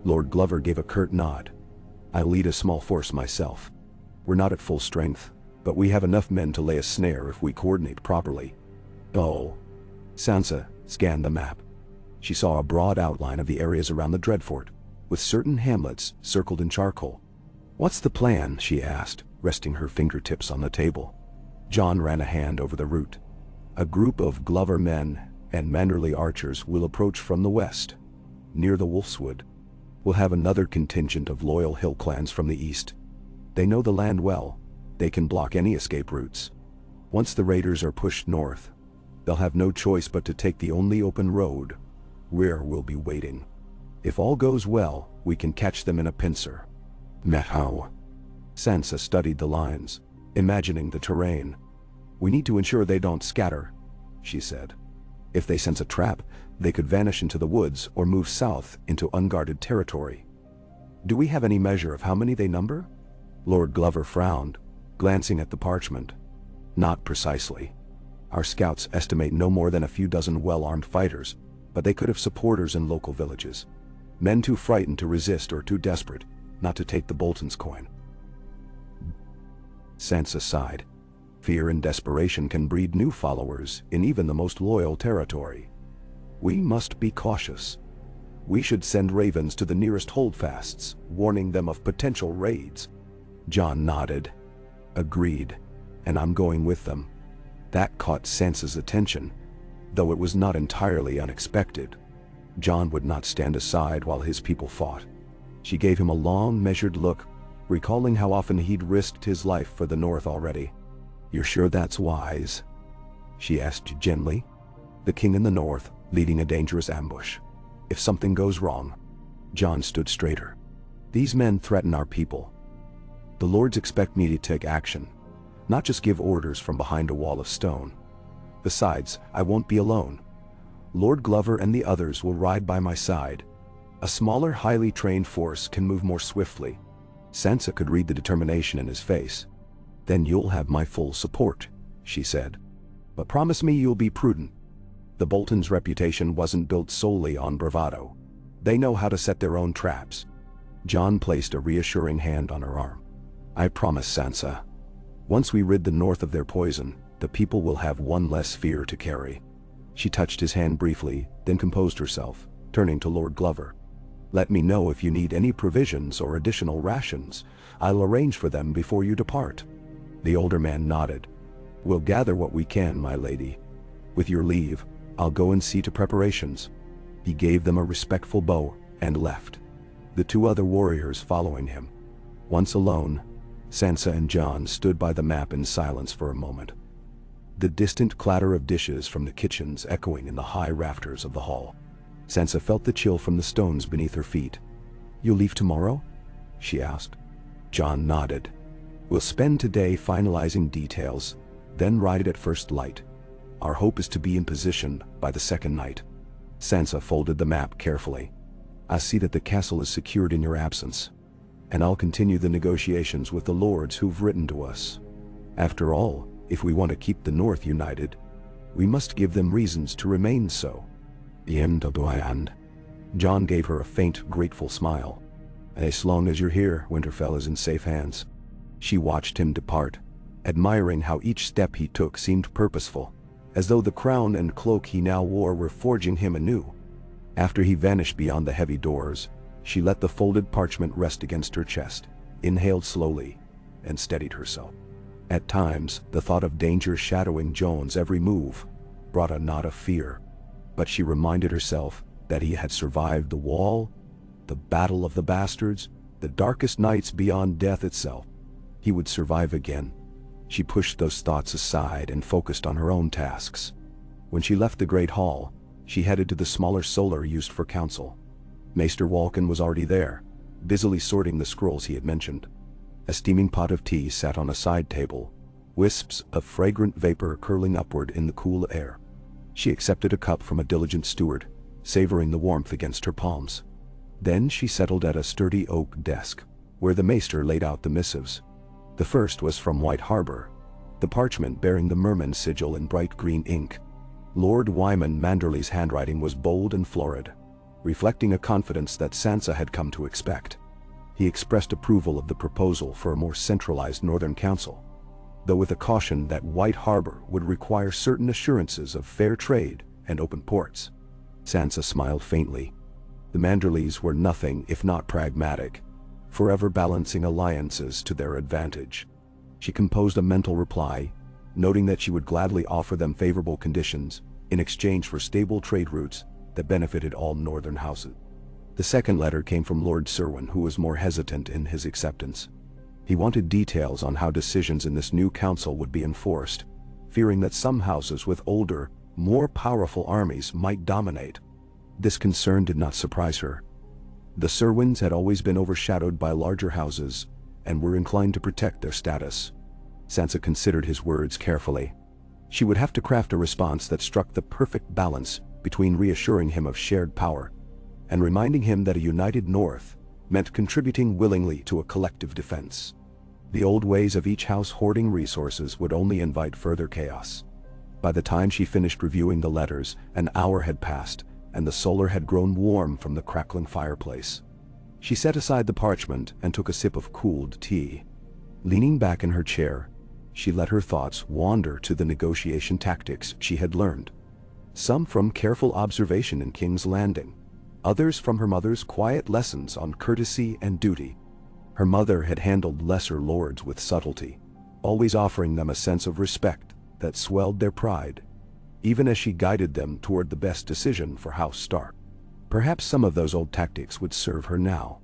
Lord Glover gave a curt nod. "I'll lead a small force myself. We're not at full strength, but we have enough men to lay a snare if we coordinate properly." "Oh." Sansa scanned the map. She saw a broad outline of the areas around the Dreadfort, with certain hamlets circled in charcoal. "What's the plan?" she asked, resting her fingertips on the table. Jon ran a hand over the route. "A group of Glover men and Manderley archers will approach from the west, near the Wolfswood. We'll have another contingent of loyal hill clans from the east. They know the land well. They can block any escape routes. Once the raiders are pushed north, they'll have no choice but to take the only open road, where we'll be waiting. If all goes well, we can catch them in a pincer." "How?" Sansa studied the lines, imagining the terrain. "We need to ensure they don't scatter," she said. "If they sense a trap, they could vanish into the woods or move south into unguarded territory." "Do we have any measure of how many they number?" Lord Glover frowned, glancing at the parchment. "Not precisely. Our scouts estimate no more than a few dozen well-armed fighters, but they could have supporters in local villages. Men too frightened to resist or too desperate not to take the Bolton's coin." Sansa sighed. Fear and desperation can breed new followers in even the most loyal territory. "We must be cautious. We should send ravens to the nearest holdfasts, warning them of potential raids." Jon nodded. "Agreed, and I'm going with them." That caught Sansa's attention, though it was not entirely unexpected. Jon would not stand aside while his people fought. She gave him a long, measured look, recalling how often he'd risked his life for the North already. "You're sure that's wise?" she asked gently. "The king in the North, leading a dangerous ambush. If something goes wrong..." Jon stood straighter. "These men threaten our people. The lords expect me to take action, not just give orders from behind a wall of stone. Besides, I won't be alone. Lord Glover and the others will ride by my side. A smaller, highly trained force can move more swiftly. Sansa could read the determination in his face. Then you'll have my full support, she said. But promise me you'll be prudent. The Boltons' reputation wasn't built solely on bravado. They know how to set their own traps. Jon placed a reassuring hand on her arm. I promise, Sansa. Once we rid the north of their poison, the people will have one less fear to carry. She touched his hand briefly, then composed herself, turning to Lord Glover. Let me know if you need any provisions or additional rations. I'll arrange for them before you depart. The older man nodded. We'll gather what we can, my lady. With your leave, I'll go and see to preparations. He gave them a respectful bow and left, the two other warriors following him. Once alone, Sansa and Jon stood by the map in silence for a moment, the distant clatter of dishes from the kitchens echoing in the high rafters of the hall. Sansa felt the chill from the stones beneath her feet. You'll leave tomorrow? She asked. Jon nodded. We'll spend today finalizing details, then ride at first light. Our hope is to be in position by the second night. Sansa folded the map carefully. I see that the castle is secured in your absence, and I'll continue the negotiations with the lords who've written to us. After all, if we want to keep the North united, we must give them reasons to remain so. And Jon gave her a faint, grateful smile. As long as you're here, Winterfell is in safe hands. She watched him depart, admiring how each step he took seemed purposeful, as though the crown and cloak he now wore were forging him anew. After he vanished beyond the heavy doors, she let the folded parchment rest against her chest, inhaled slowly, and steadied herself. At times, the thought of danger shadowing Jon's every move brought a knot of fear, but she reminded herself that he had survived the Wall, the Battle of the Bastards, the darkest nights beyond death itself. He would survive again. She pushed those thoughts aside and focused on her own tasks. When she left the Great Hall, she headed to the smaller solar used for council. Maester Walken was already there, busily sorting the scrolls he had mentioned. A steaming pot of tea sat on a side table, wisps of fragrant vapor curling upward in the cool air. She accepted a cup from a diligent steward, savoring the warmth against her palms. Then she settled at a sturdy oak desk, where the maester laid out the missives. The first was from White Harbor, the parchment bearing the Merman sigil in bright green ink. Lord Wyman Manderley's handwriting was bold and florid, reflecting a confidence that Sansa had come to expect. He expressed approval of the proposal for a more centralized Northern Council, though with a caution that White Harbor would require certain assurances of fair trade and open ports. Sansa smiled faintly. The Manderleys were nothing if not pragmatic, forever balancing alliances to their advantage. She composed a mental reply, noting that she would gladly offer them favorable conditions in exchange for stable trade routes that benefited all northern houses. The second letter came from Lord Serwyn, who was more hesitant in his acceptance. He wanted details on how decisions in this new council would be enforced, fearing that some houses with older, more powerful armies might dominate. This concern did not surprise her. The Serwyns had always been overshadowed by larger houses and were inclined to protect their status. Sansa considered his words carefully. She would have to craft a response that struck the perfect balance between reassuring him of shared power and reminding him that a united North meant contributing willingly to a collective defense. The old ways of each house hoarding resources would only invite further chaos. By the time she finished reviewing the letters, an hour had passed, and the solar had grown warm from the crackling fireplace. She set aside the parchment and took a sip of cooled tea. Leaning back in her chair, she let her thoughts wander to the negotiation tactics she had learned. Some from careful observation in King's Landing, others from her mother's quiet lessons on courtesy and duty. Her mother had handled lesser lords with subtlety, always offering them a sense of respect that swelled their pride, even as she guided them toward the best decision for House Stark. Perhaps some of those old tactics would serve her now.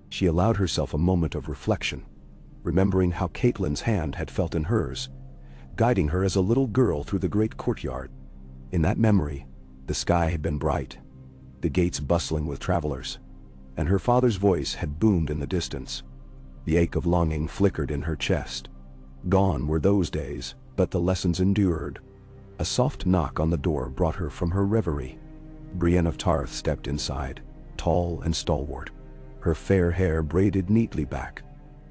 She allowed herself a moment of reflection, remembering how Catelyn's hand had felt in hers, guiding her as a little girl through the great courtyard. In that memory, the sky had been bright, the gates bustling with travelers, and her father's voice had boomed in the distance. The ache of longing flickered in her chest. Gone were those days, but the lessons endured. A soft knock on the door brought her from her reverie. Brienne of Tarth stepped inside, tall and stalwart, her fair hair braided neatly back.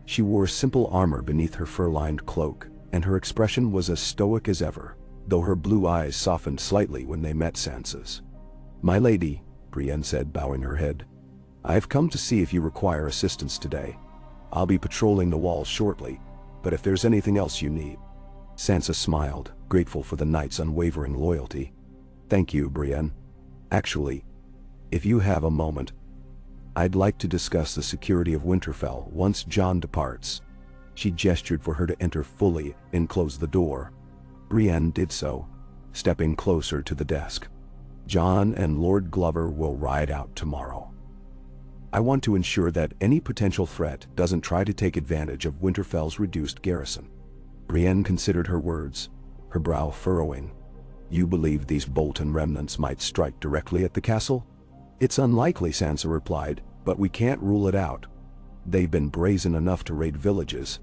She wore simple armor beneath her fur-lined cloak, and her expression was as stoic as ever, though her blue eyes softened slightly when they met Sansa's. "My lady," Brienne said, bowing her head, "I've come to see if you require assistance today. I'll be patrolling the walls shortly, but if there's anything else you need." Sansa smiled, grateful for the knight's unwavering loyalty. "Thank you, Brienne. Actually, if you have a moment, I'd like to discuss the security of Winterfell once Jon departs." She gestured for her to enter fully and close the door. Brienne did so, stepping closer to the desk. "Jon and Lord Glover will ride out tomorrow. I want to ensure that any potential threat doesn't try to take advantage of Winterfell's reduced garrison." Brienne considered her words, her brow furrowing. "You believe these Bolton remnants might strike directly at the castle?" "It's unlikely," Sansa replied, "but we can't rule it out. They've been brazen enough to raid villages.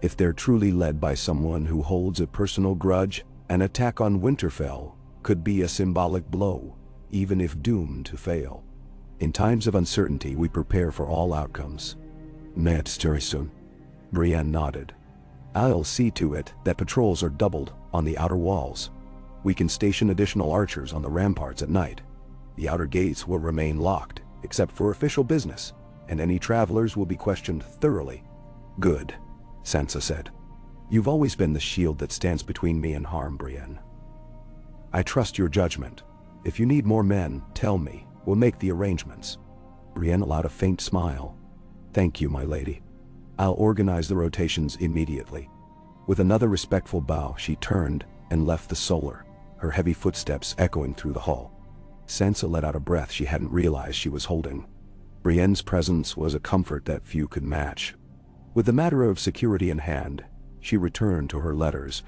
If they're truly led by someone who holds a personal grudge, an attack on Winterfell could be a symbolic blow, even if doomed to fail. In times of uncertainty, we prepare for all outcomes." "That's very soon." Brienne nodded. "I'll see to it that patrols are doubled on the outer walls. We can station additional archers on the ramparts at night. The outer gates will remain locked, except for official business, and any travelers will be questioned thoroughly." "Good," Sansa said. "You've always been the shield that stands between me and harm, Brienne. I trust your judgment. If you need more men, tell me. We'll make the arrangements." Brienne allowed a faint smile. "Thank you, my lady. I'll organize the rotations immediately." With another respectful bow, she turned and left the solar, her heavy footsteps echoing through the hall. Sansa let out a breath she hadn't realized she was holding. Brienne's presence was a comfort that few could match. With the matter of security in hand, she returned to her letters,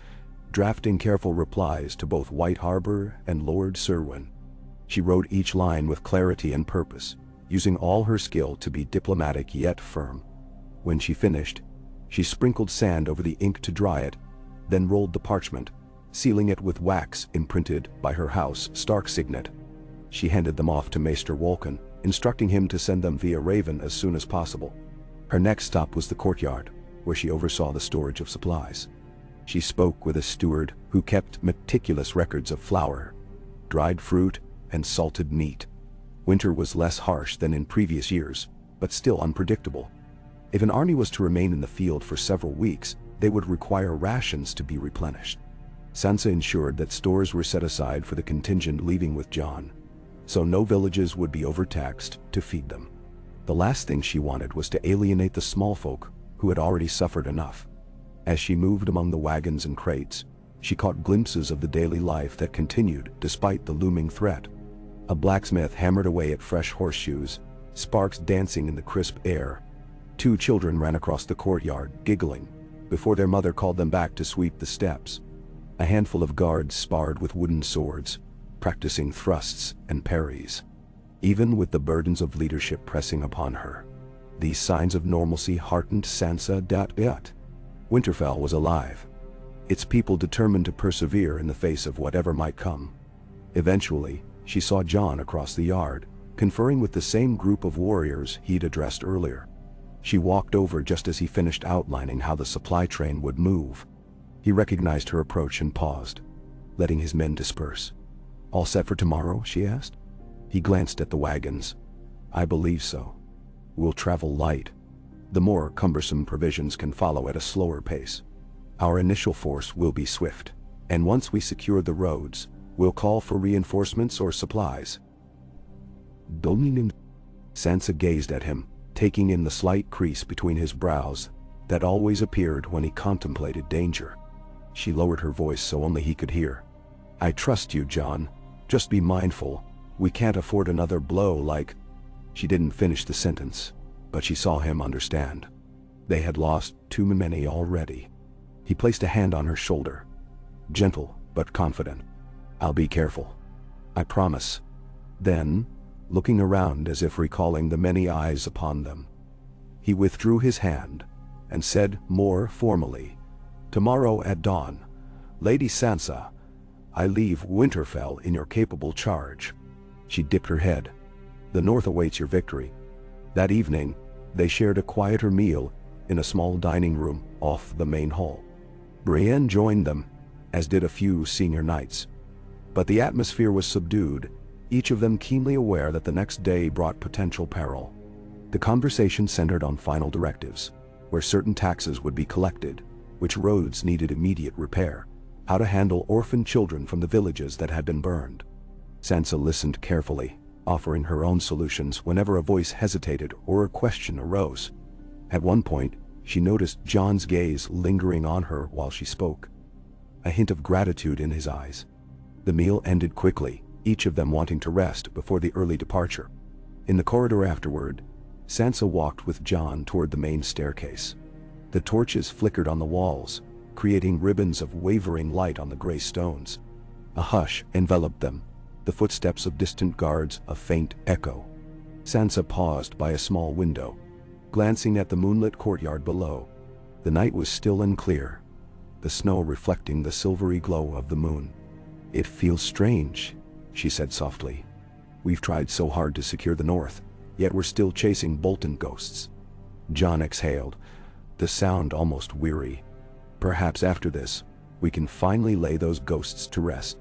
drafting careful replies to both White Harbor and Lord Serwyn. She wrote each line with clarity and purpose, using all her skill to be diplomatic yet firm. When she finished, she sprinkled sand over the ink to dry it, then rolled the parchment, sealing it with wax imprinted by her house Stark signet. She handed them off to Maester Wolkan, instructing him to send them via Raven as soon as possible. Her next stop was the courtyard, where she oversaw the storage of supplies. She spoke with a steward who kept meticulous records of flour, dried fruit, and salted meat. Winter was less harsh than in previous years, but still unpredictable. If an army was to remain in the field for several weeks, they would require rations to be replenished. Sansa ensured that stores were set aside for the contingent leaving with Jon, so no villages would be overtaxed to feed them. The last thing she wanted was to alienate the small folk who had already suffered enough. As she moved among the wagons and crates, she caught glimpses of the daily life that continued despite the looming threat. A blacksmith hammered away at fresh horseshoes, sparks dancing in the crisp air. Two children ran across the courtyard, giggling, before their mother called them back to sweep the steps. A handful of guards sparred with wooden swords, practicing thrusts and parries. Even with the burdens of leadership pressing upon her, these signs of normalcy heartened Sansa. Winterfell was alive, its people determined to persevere in the face of whatever might come. Eventually, she saw Jon across the yard, conferring with the same group of warriors he'd addressed earlier. She walked over just as he finished outlining how the supply train would move. He recognized her approach and paused, letting his men disperse. "All set for tomorrow?" she asked. He glanced at the wagons. "I believe so. We'll travel light. The more cumbersome provisions can follow at a slower pace. Our initial force will be swift, and once we secure the roads, we'll call for reinforcements or supplies." Sansa gazed at him, taking in the slight crease between his brows that always appeared when he contemplated danger. She lowered her voice so only he could hear. "I trust you, Jon. Just be mindful. We can't afford another blow like—" She didn't finish the sentence, but she saw him understand. They had lost too many already. He placed a hand on her shoulder, gentle but confident. "I'll be careful. I promise." Then, looking around as if recalling the many eyes upon them, he withdrew his hand and said more formally, "Tomorrow at dawn, Lady Sansa, I leave Winterfell in your capable charge." She dipped her head. "The North awaits your victory." That evening, they shared a quieter meal in a small dining room off the main hall. Brienne joined them, as did a few senior knights. But the atmosphere was subdued, each of them keenly aware that the next day brought potential peril. The conversation centered on final directives, where certain taxes would be collected, which roads needed immediate repair, how to handle orphan children from the villages that had been burned. Sansa listened carefully, offering her own solutions whenever a voice hesitated or a question arose. At one point, she noticed Jon's gaze lingering on her while she spoke, a hint of gratitude in his eyes. The meal ended quickly, each of them wanting to rest before the early departure. In the corridor afterward, Sansa walked with Jon toward the main staircase. The torches flickered on the walls, creating ribbons of wavering light on the gray stones. A hush enveloped them, the footsteps of distant guards a faint echo. Sansa paused by a small window, glancing at the moonlit courtyard below. The night was still and clear, the snow reflecting the silvery glow of the moon. "It feels strange," she said softly. "We've tried so hard to secure the North, yet we're still chasing Bolton ghosts." Jon exhaled, the sound almost weary. "Perhaps after this, we can finally lay those ghosts to rest.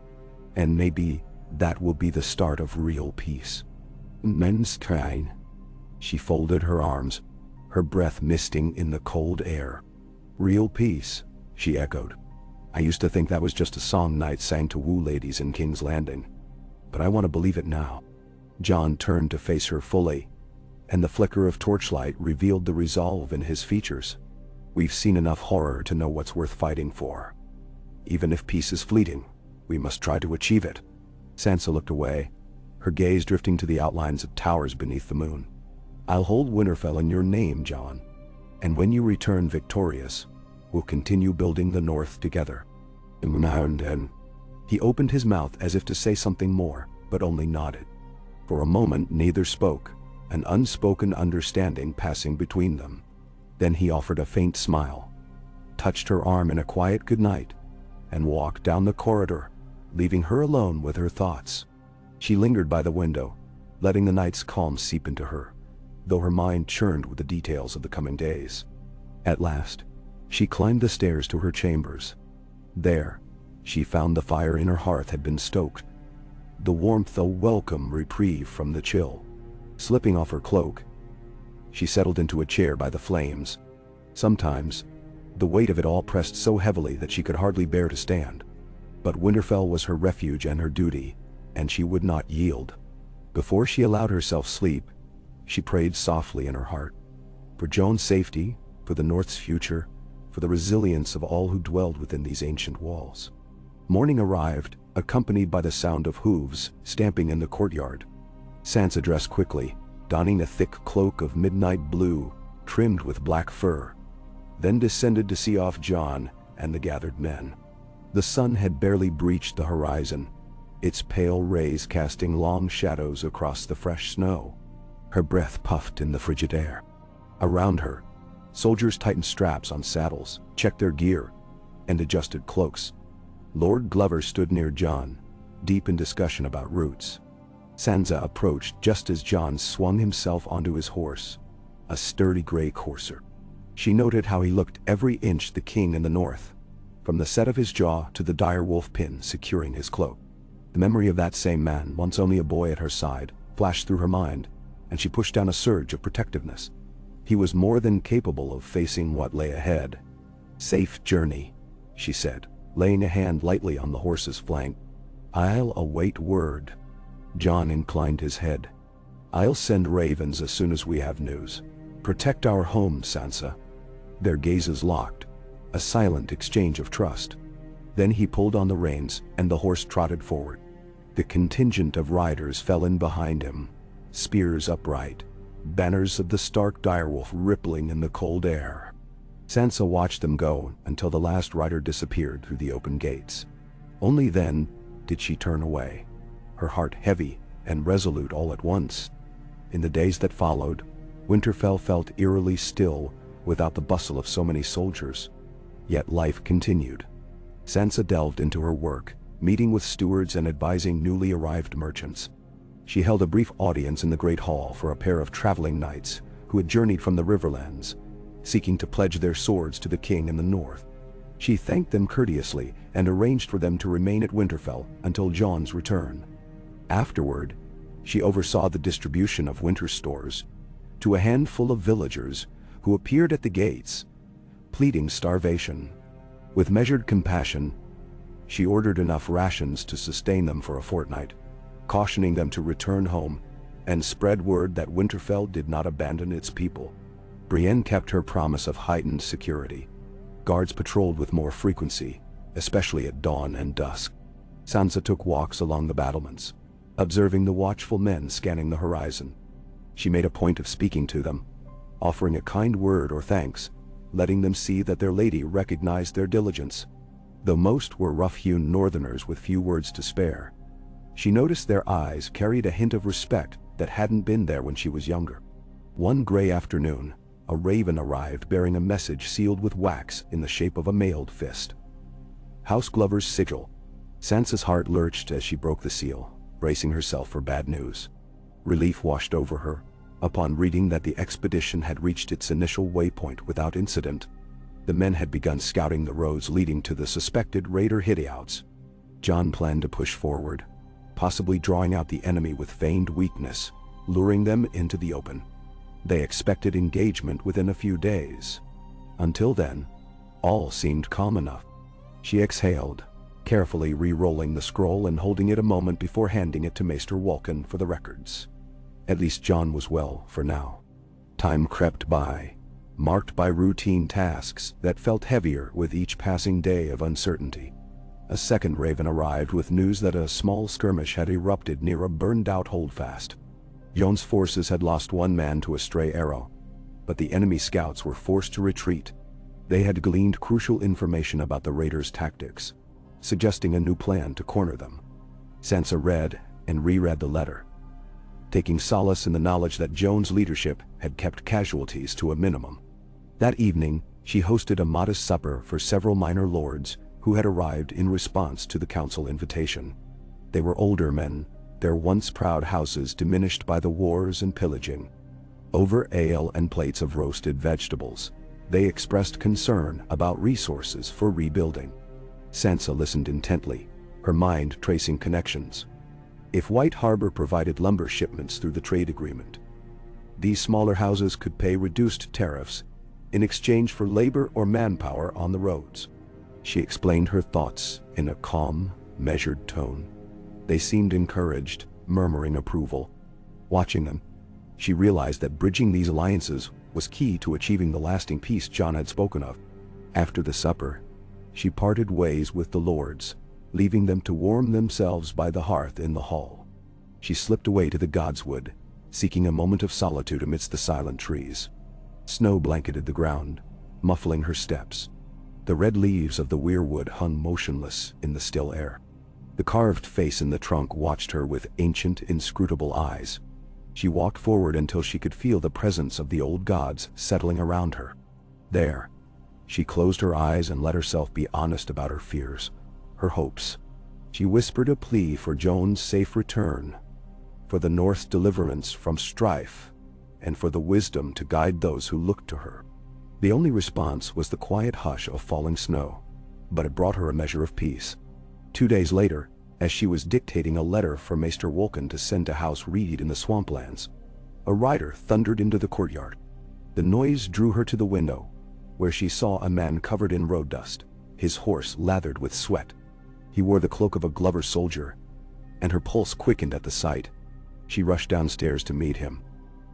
And maybe that will be the start of real peace." "Men's train." She folded her arms, her breath misting in the cold air. "Real peace," she echoed. "I used to think that was just a song knights sang to woo ladies in King's Landing. But I want to believe it now." Jon turned to face her fully, and the flicker of torchlight revealed the resolve in his features. "We've seen enough horror to know what's worth fighting for. Even if peace is fleeting, we must try to achieve it." Sansa looked away, her gaze drifting to the outlines of towers beneath the moon. "I'll hold Winterfell in your name, Jon. And when you return victorious, we'll continue building the North together." "Now and then." He opened his mouth as if to say something more, but only nodded. For a moment neither spoke, an unspoken understanding passing between them. Then he offered a faint smile, touched her arm in a quiet goodnight, and walked down the corridor, leaving her alone with her thoughts. She lingered by the window, letting the night's calm seep into her, though her mind churned with the details of the coming days. At last, she climbed the stairs to her chambers. There, she found the fire in her hearth had been stoked, the warmth a welcome reprieve from the chill. Slipping off her cloak, she settled into a chair by the flames. Sometimes, the weight of it all pressed so heavily that she could hardly bear to stand. But Winterfell was her refuge and her duty, and she would not yield. Before she allowed herself sleep, she prayed softly in her heart. For Jon's safety, for the North's future, for the resilience of all who dwelled within these ancient walls. Morning arrived, accompanied by the sound of hooves stamping in the courtyard. Sansa dressed quickly, donning a thick cloak of midnight blue, trimmed with black fur, then descended to see off Jon and the gathered men. The sun had barely breached the horizon, its pale rays casting long shadows across the fresh snow. Her breath puffed in the frigid air. Around her, soldiers tightened straps on saddles, checked their gear, and adjusted cloaks. Lord Glover stood near Jon, deep in discussion about routes. Sansa approached just as Jon swung himself onto his horse, a sturdy gray courser. She noted how he looked every inch the king in the North, from the set of his jaw to the dire wolf pin securing his cloak. The memory of that same man, once only a boy at her side, flashed through her mind, and she pushed down a surge of protectiveness. He was more than capable of facing what lay ahead. "Safe journey," she said, laying a hand lightly on the horse's flank. "I'll await word." Jon inclined his head. "I'll send ravens as soon as we have news. Protect our home, Sansa." Their gazes locked, a silent exchange of trust. Then he pulled on the reins, and the horse trotted forward. The contingent of riders fell in behind him, spears upright, banners of the stark direwolf rippling in the cold air. Sansa watched them go until the last rider disappeared through the open gates. Only then did she turn away, her heart heavy and resolute all at once. In the days that followed, Winterfell felt eerily still, without the bustle of so many soldiers. Yet life continued. Sansa delved into her work, meeting with stewards and advising newly arrived merchants. She held a brief audience in the Great Hall for a pair of traveling knights who had journeyed from the Riverlands, seeking to pledge their swords to the king in the north. She thanked them courteously and arranged for them to remain at Winterfell until Jon's return. Afterward, she oversaw the distribution of winter stores to a handful of villagers who appeared at the gates, pleading starvation. With measured compassion, she ordered enough rations to sustain them for a fortnight, cautioning them to return home and spread word that Winterfell did not abandon its people. Brienne kept her promise of heightened security. Guards patrolled with more frequency, especially at dawn and dusk. Sansa took walks along the battlements, observing the watchful men scanning the horizon. She made a point of speaking to them, offering a kind word or thanks, letting them see that their lady recognized their diligence. Though most were rough-hewn northerners with few words to spare, she noticed their eyes carried a hint of respect that hadn't been there when she was younger. One gray afternoon, a raven arrived bearing a message sealed with wax in the shape of a mailed fist. House Glover's sigil. Sansa's heart lurched as she broke the seal, bracing herself for bad news. Relief washed over her upon reading that the expedition had reached its initial waypoint without incident. The men had begun scouting the roads leading to the suspected raider hideouts. Jon planned to push forward, possibly drawing out the enemy with feigned weakness, luring them into the open. They expected engagement within a few days. Until then, all seemed calm enough. She exhaled, carefully re-rolling the scroll and holding it a moment before handing it to Maester Walken for the records. At least Jon was well for now. Time crept by, marked by routine tasks that felt heavier with each passing day of uncertainty. A second raven arrived with news that a small skirmish had erupted near a burned-out holdfast. Jon's forces had lost one man to a stray arrow, but the enemy scouts were forced to retreat. They had gleaned crucial information about the raiders' tactics, suggesting a new plan to corner them. Sansa read and reread the letter, taking solace in the knowledge that Jon's leadership had kept casualties to a minimum. That evening, she hosted a modest supper for several minor lords who had arrived in response to the council invitation. They were older men, their once proud houses diminished by the wars and pillaging. Over ale and plates of roasted vegetables, they expressed concern about resources for rebuilding. Sansa listened intently, her mind tracing connections. If White Harbor provided lumber shipments through the trade agreement, these smaller houses could pay reduced tariffs in exchange for labor or manpower on the roads. She explained her thoughts in a calm, measured tone. They seemed encouraged, murmuring approval. Watching them, she realized that bridging these alliances was key to achieving the lasting peace Jon had spoken of. After the supper, she parted ways with the lords, leaving them to warm themselves by the hearth in the hall. She slipped away to the godswood, seeking a moment of solitude amidst the silent trees. Snow blanketed the ground, muffling her steps. The red leaves of the weirwood hung motionless in the still air. The carved face in the trunk watched her with ancient, inscrutable eyes. She walked forward until she could feel the presence of the old gods settling around her. There, she closed her eyes and let herself be honest about her fears, her hopes. She whispered a plea for Jon's safe return, for the North's deliverance from strife, and for the wisdom to guide those who looked to her. The only response was the quiet hush of falling snow, but it brought her a measure of peace. 2 days later, as she was dictating a letter for Maester Walken to send to House Reed in the swamplands, a rider thundered into the courtyard. The noise drew her to the window, where she saw a man covered in road dust, his horse lathered with sweat. He wore the cloak of a Glover soldier, and her pulse quickened at the sight. She rushed downstairs to meet him.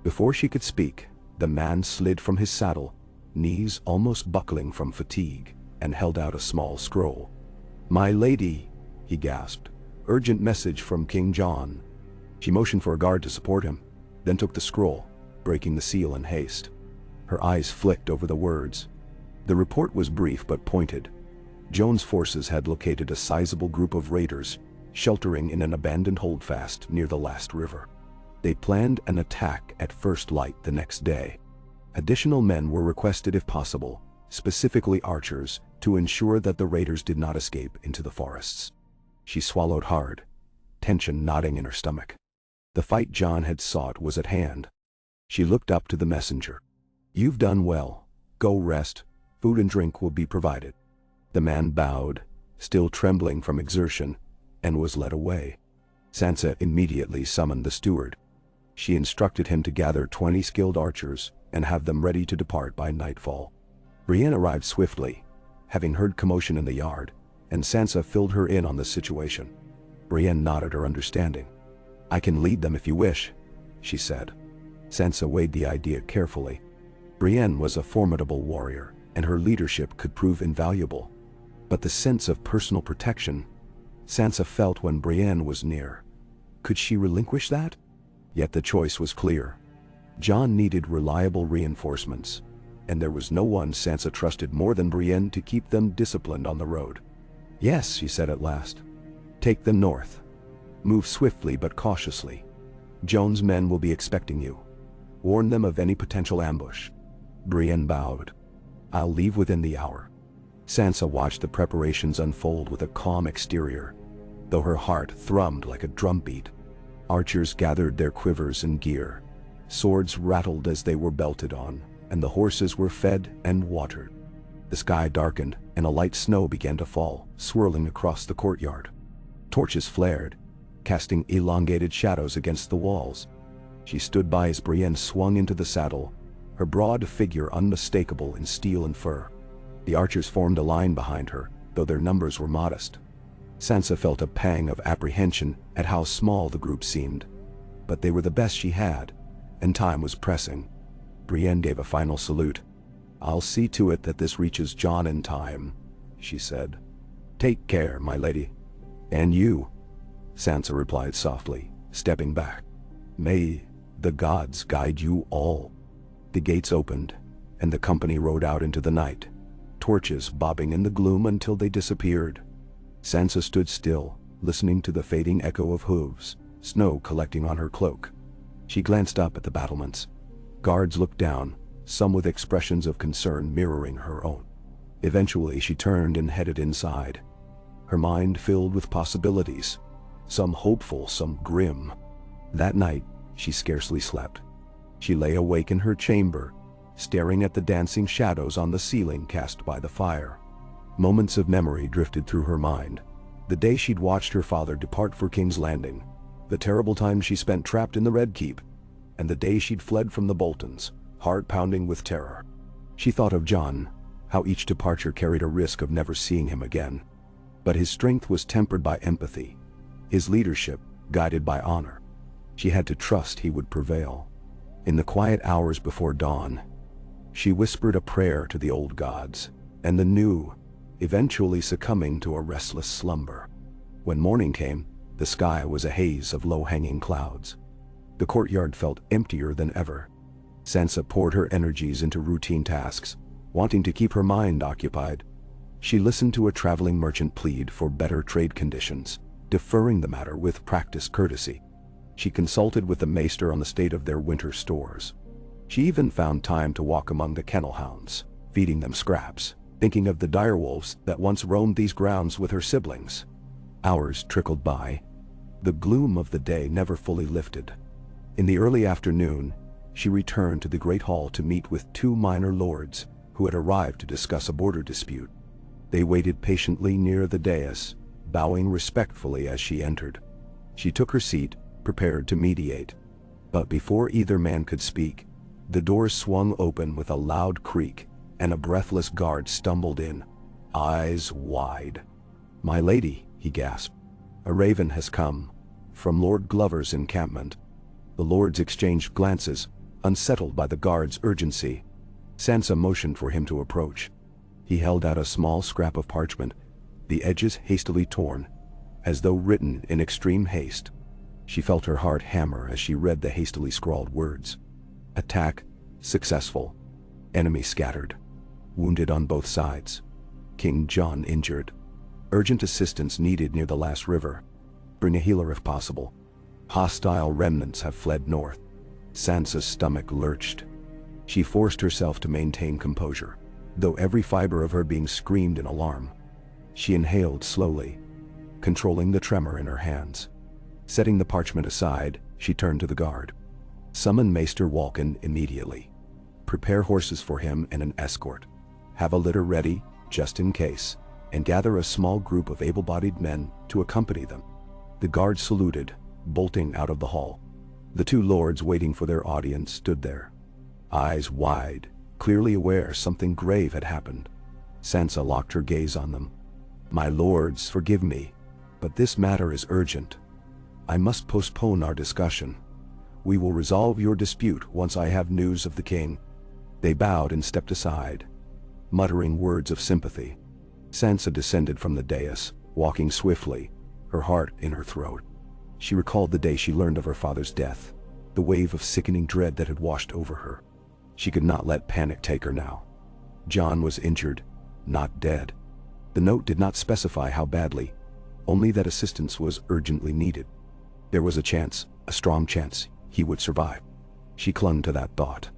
Before she could speak, the man slid from his saddle, knees almost buckling from fatigue, and held out a small scroll. "My lady," he gasped, "urgent message from King Jon." She motioned for a guard to support him, then took the scroll, breaking the seal in haste. Her eyes flicked over the words. The report was brief but pointed. Jon's forces had located a sizable group of raiders, sheltering in an abandoned holdfast near the last river. They planned an attack at first light the next day. Additional men were requested if possible, specifically archers, to ensure that the raiders did not escape into the forests. She swallowed hard, tension knotting in her stomach. The fight Jon had sought was at hand. She looked up to the messenger. "You've done well. Go rest. Food and drink will be provided." The man bowed, still trembling from exertion, and was led away. Sansa immediately summoned the steward. She instructed him to gather 20 skilled archers and have them ready to depart by nightfall. Brienne arrived swiftly, having heard commotion in the yard, and Sansa filled her in on the situation. Brienne nodded her understanding. "I can lead them if you wish," she said. Sansa weighed the idea carefully. Brienne was a formidable warrior, and her leadership could prove invaluable. But the sense of personal protection Sansa felt when Brienne was near, could she relinquish that? Yet the choice was clear. Jon needed reliable reinforcements, and there was no one Sansa trusted more than Brienne to keep them disciplined on the road. "Yes," she said at last. "Take them north. Move swiftly but cautiously. Jon's men will be expecting you. Warn them of any potential ambush." Brienne bowed. "I'll leave within the hour." Sansa watched the preparations unfold with a calm exterior, though her heart thrummed like a drumbeat. Archers gathered their quivers and gear. Swords rattled as they were belted on, and the horses were fed and watered. The sky darkened, and a light snow began to fall, swirling across the courtyard. Torches flared, casting elongated shadows against the walls. She stood by as Brienne swung into the saddle, her broad figure unmistakable in steel and fur. The archers formed a line behind her, though their numbers were modest. Sansa felt a pang of apprehension at how small the group seemed. But they were the best she had, and time was pressing. Brienne gave a final salute. "I'll see to it that this reaches Jon in time," she said. "Take care, my lady." "And you," Sansa replied softly, stepping back. "May the gods guide you all." The gates opened, and the company rode out into the night, torches bobbing in the gloom until they disappeared. Sansa stood still, listening to the fading echo of hooves, snow collecting on her cloak. She glanced up at the battlements. Guards looked down, some with expressions of concern mirroring her own. Eventually she turned and headed inside, her mind filled with possibilities, some hopeful, some grim. That night, she scarcely slept. She lay awake in her chamber, staring at the dancing shadows on the ceiling cast by the fire. Moments of memory drifted through her mind. The day she'd watched her father depart for King's Landing, the terrible time she spent trapped in the Red Keep, and the day she'd fled from the Boltons, heart pounding with terror. She thought of Jon, how each departure carried a risk of never seeing him again. But his strength was tempered by empathy, his leadership guided by honor. She had to trust he would prevail. In the quiet hours before dawn, she whispered a prayer to the old gods, and the new, eventually succumbing to a restless slumber. When morning came, the sky was a haze of low-hanging clouds. The courtyard felt emptier than ever. Sansa poured her energies into routine tasks, wanting to keep her mind occupied. She listened to a traveling merchant plead for better trade conditions, deferring the matter with practiced courtesy. She consulted with the maester on the state of their winter stores. She even found time to walk among the kennel hounds, feeding them scraps, thinking of the direwolves that once roamed these grounds with her siblings. Hours trickled by. The gloom of the day never fully lifted. In the early afternoon, she returned to the Great Hall to meet with 2 minor lords who had arrived to discuss a border dispute. They waited patiently near the dais, bowing respectfully as she entered. She took her seat, prepared to mediate. But before either man could speak, the doors swung open with a loud creak, and a breathless guard stumbled in, eyes wide. "My lady," he gasped, "a raven has come from Lord Glover's encampment." The lords exchanged glances, unsettled by the guard's urgency. Sansa motioned for him to approach. He held out a small scrap of parchment, the edges hastily torn, as though written in extreme haste. She felt her heart hammer as she read the hastily scrawled words. Attack successful. Enemy scattered. Wounded on both sides. King Jon injured. Urgent assistance needed near the last river. Bring a healer if possible. Hostile remnants have fled north. Sansa's stomach lurched. She forced herself to maintain composure, though every fiber of her being screamed in alarm. She inhaled slowly, controlling the tremor in her hands. Setting the parchment aside, she turned to the guard. "Summon Maester Walken immediately. Prepare horses for him and an escort. Have a litter ready, just in case, and gather a small group of able-bodied men to accompany them." The guard saluted, bolting out of the hall. The two lords waiting for their audience stood there, eyes wide, clearly aware something grave had happened. Sansa locked her gaze on them. "My lords, forgive me, but this matter is urgent. I must postpone our discussion. We will resolve your dispute once I have news of the king." They bowed and stepped aside, muttering words of sympathy. Sansa descended from the dais, walking swiftly, her heart in her throat. She recalled the day she learned of her father's death, the wave of sickening dread that had washed over her. She could not let panic take her now. Jon was injured, not dead. The note did not specify how badly, only that assistance was urgently needed. There was a chance, a strong chance, he would survive. She clung to that thought.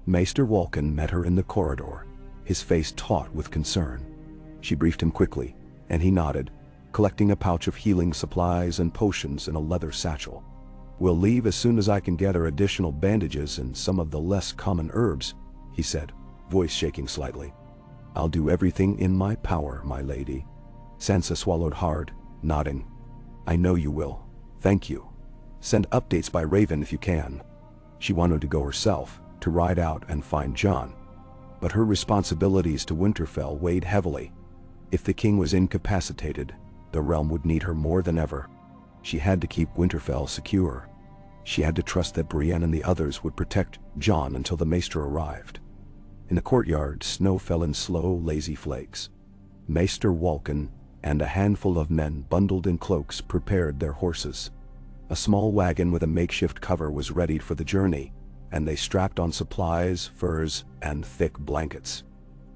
Maester Walken met her in the corridor, his face taut with concern. She briefed him quickly, and he nodded, collecting a pouch of healing supplies and potions in a leather satchel. "We'll leave as soon as I can gather additional bandages and some of the less common herbs," he said, voice shaking slightly. "I'll do everything in my power, my lady." Sansa swallowed hard, nodding. "I know you will. Thank you. Send updates by Raven if you can." She wanted to go herself, to ride out and find Jon. But her responsibilities to Winterfell weighed heavily. If the king was incapacitated, the realm would need her more than ever. She had to keep Winterfell secure. She had to trust that Brienne and the others would protect Jon until the maester arrived. In the courtyard, snow fell in slow, lazy flakes. Maester Walken and a handful of men bundled in cloaks prepared their horses. A small wagon with a makeshift cover was readied for the journey, and they strapped on supplies, furs, and thick blankets.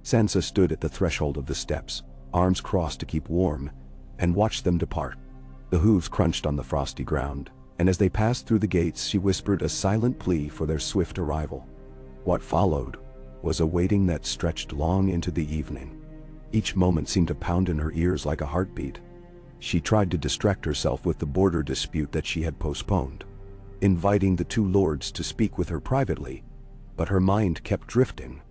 Sansa stood at the threshold of the steps, arms crossed to keep warm, and watched them depart. The hooves crunched on the frosty ground, and as they passed through the gates she whispered a silent plea for their swift arrival. What followed was a waiting that stretched long into the evening. Each moment seemed to pound in her ears like a heartbeat. She tried to distract herself with the border dispute that she had postponed, inviting the two lords to speak with her privately, but her mind kept drifting.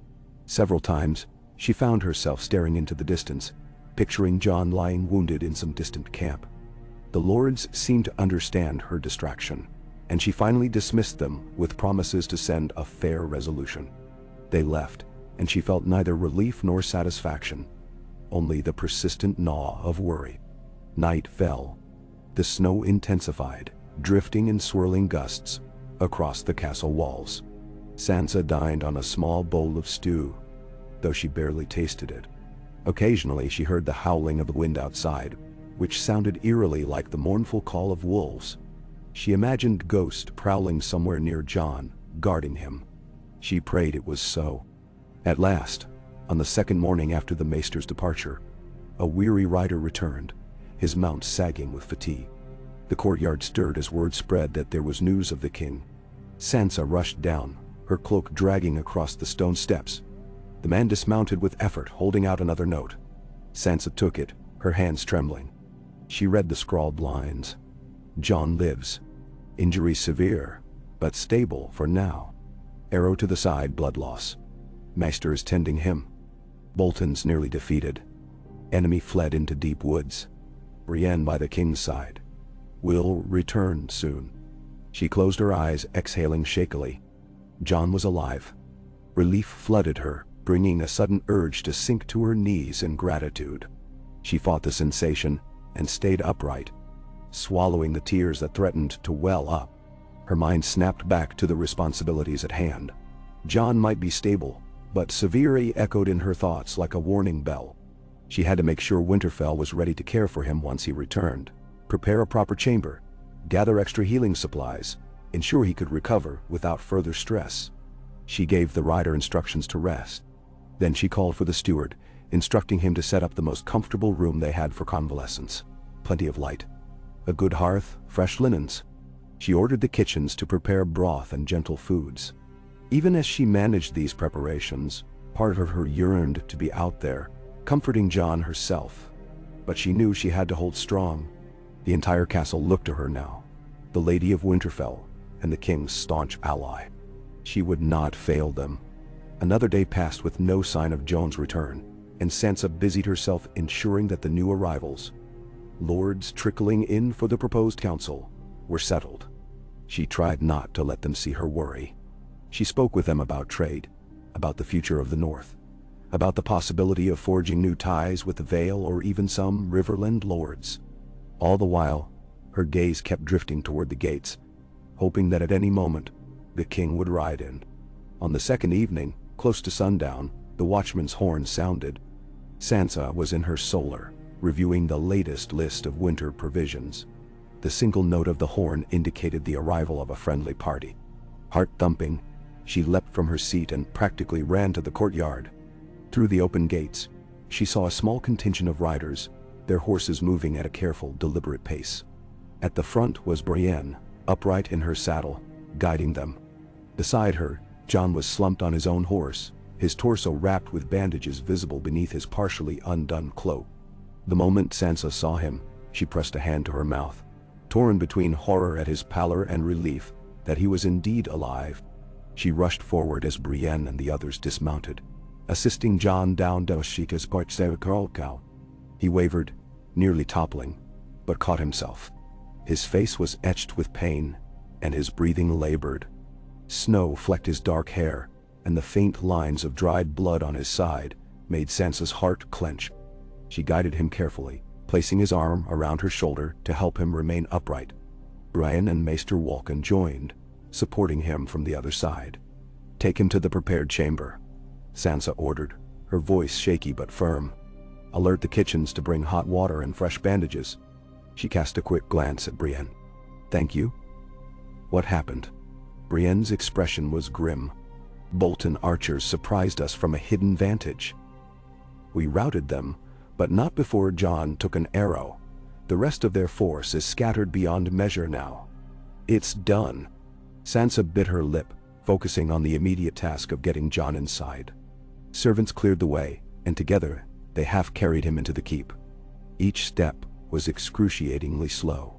Several times, she found herself staring into the distance, picturing Jon lying wounded in some distant camp. The lords seemed to understand her distraction, and she finally dismissed them with promises to send a fair resolution. They left, and she felt neither relief nor satisfaction, only the persistent gnaw of worry. Night fell. The snow intensified, drifting in swirling gusts across the castle walls. Sansa dined on a small bowl of stew, though she barely tasted it. Occasionally she heard the howling of the wind outside, which sounded eerily like the mournful call of wolves. She imagined Ghost prowling somewhere near Jon, guarding him. She prayed it was so. At last, on the second morning after the maester's departure, a weary rider returned, his mount sagging with fatigue. The courtyard stirred as word spread that there was news of the king. Sansa rushed down, her cloak dragging across the stone steps. The man dismounted with effort, holding out another note. Sansa took it, her hands trembling. She read the scrawled lines. "Jon lives. Injury severe, but stable for now. Arrow to the side, blood loss. Maester is tending him. Bolton's nearly defeated. Enemy fled into deep woods. Brienne by the king's side. Will return soon." She closed her eyes, exhaling shakily. Jon was alive. Relief flooded her, bringing a sudden urge to sink to her knees in gratitude. She fought the sensation and stayed upright, swallowing the tears that threatened to well up. Her mind snapped back to the responsibilities at hand. Jon might be stable, but severity echoed in her thoughts like a warning bell. She had to make sure Winterfell was ready to care for him once he returned, prepare a proper chamber, gather extra healing supplies, ensure he could recover without further stress. She gave the rider instructions to rest. Then she called for the steward, instructing him to set up the most comfortable room they had for convalescence. Plenty of light, a good hearth, fresh linens. She ordered the kitchens to prepare broth and gentle foods. Even as she managed these preparations, part of her yearned to be out there, comforting Jon herself. But she knew she had to hold strong. The entire castle looked to her now, the Lady of Winterfell and the king's staunch ally. She would not fail them. Another day passed with no sign of Jon's return, and Sansa busied herself ensuring that the new arrivals, lords trickling in for the proposed council, were settled. She tried not to let them see her worry. She spoke with them about trade, about the future of the North, about the possibility of forging new ties with the Vale or even some Riverland lords. All the while, her gaze kept drifting toward the gates, hoping that at any moment, the king would ride in. On the second evening, close to sundown, the watchman's horn sounded. Sansa was in her solar, reviewing the latest list of winter provisions. The single note of the horn indicated the arrival of a friendly party. Heart thumping, she leapt from her seat and practically ran to the courtyard. Through the open gates, she saw a small contingent of riders, their horses moving at a careful, deliberate pace. At the front was Brienne, upright in her saddle, guiding them. Beside her, Jon was slumped on his own horse, his torso wrapped with bandages visible beneath his partially undone cloak. The moment Sansa saw him, she pressed a hand to her mouth, torn between horror at his pallor and relief that he was indeed alive. She rushed forward as Brienne and the others dismounted, assisting Jon down Doshika's Portsevikarolkau. He wavered, nearly toppling, but caught himself. His face was etched with pain, and his breathing labored. Snow flecked his dark hair, and the faint lines of dried blood on his side made Sansa's heart clench. She guided him carefully, placing his arm around her shoulder to help him remain upright. Brian and Maester Walken joined, supporting him from the other side. "Take him to the prepared chamber," Sansa ordered, her voice shaky but firm. "Alert the kitchens to bring hot water and fresh bandages." She cast a quick glance at Brienne. "Thank you." "What happened?" Brienne's expression was grim. "Bolton archers surprised us from a hidden vantage. We routed them, but not before Jon took an arrow. The rest of their force is scattered beyond measure now. It's done." Sansa bit her lip, focusing on the immediate task of getting Jon inside. Servants cleared the way, and together, they half-carried him into the keep. Each step was excruciatingly slow.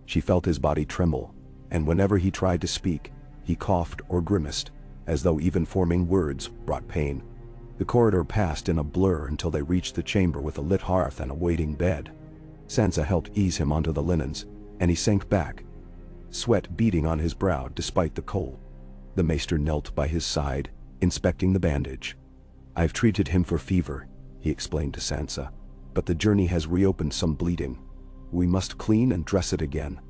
She felt his body tremble, and whenever he tried to speak, he coughed or grimaced, as though even forming words brought pain. The corridor passed in a blur until they reached the chamber with a lit hearth and a waiting bed. Sansa helped ease him onto the linens, and he sank back, sweat beading on his brow despite the cold. The maester knelt by his side, inspecting the bandage. "I've treated him for fever," he explained to Sansa, "but the journey has reopened some bleeding. We must clean and dress it again."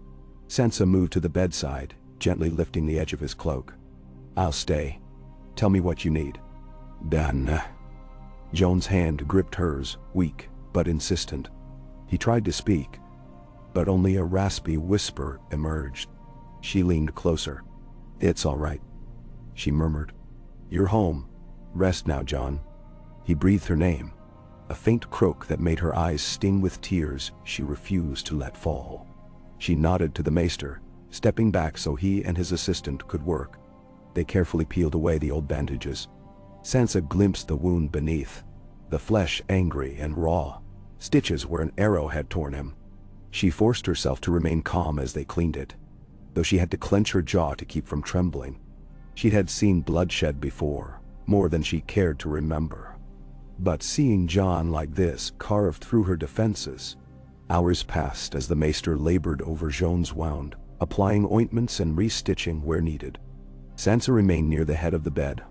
Sansa moved to the bedside, gently lifting the edge of his cloak. "I'll stay. Tell me what you need." "Done." Jon's hand gripped hers, weak but insistent. He tried to speak, but only a raspy whisper emerged. She leaned closer. "It's all right," she murmured. "You're home. Rest now, Jon." He breathed her name, a faint croak that made her eyes sting with tears she refused to let fall. She nodded to the maester, stepping back so he and his assistant could work. They carefully peeled away the old bandages. Sansa glimpsed the wound beneath, the flesh angry and raw, stitches where an arrow had torn him. She forced herself to remain calm as they cleaned it, though she had to clench her jaw to keep from trembling. She had seen bloodshed before, more than she cared to remember. But seeing Jon like this carved through her defenses. Hours passed as the maester labored over Jon's wound, applying ointments and restitching where needed. Sansa remained near the head of the bed,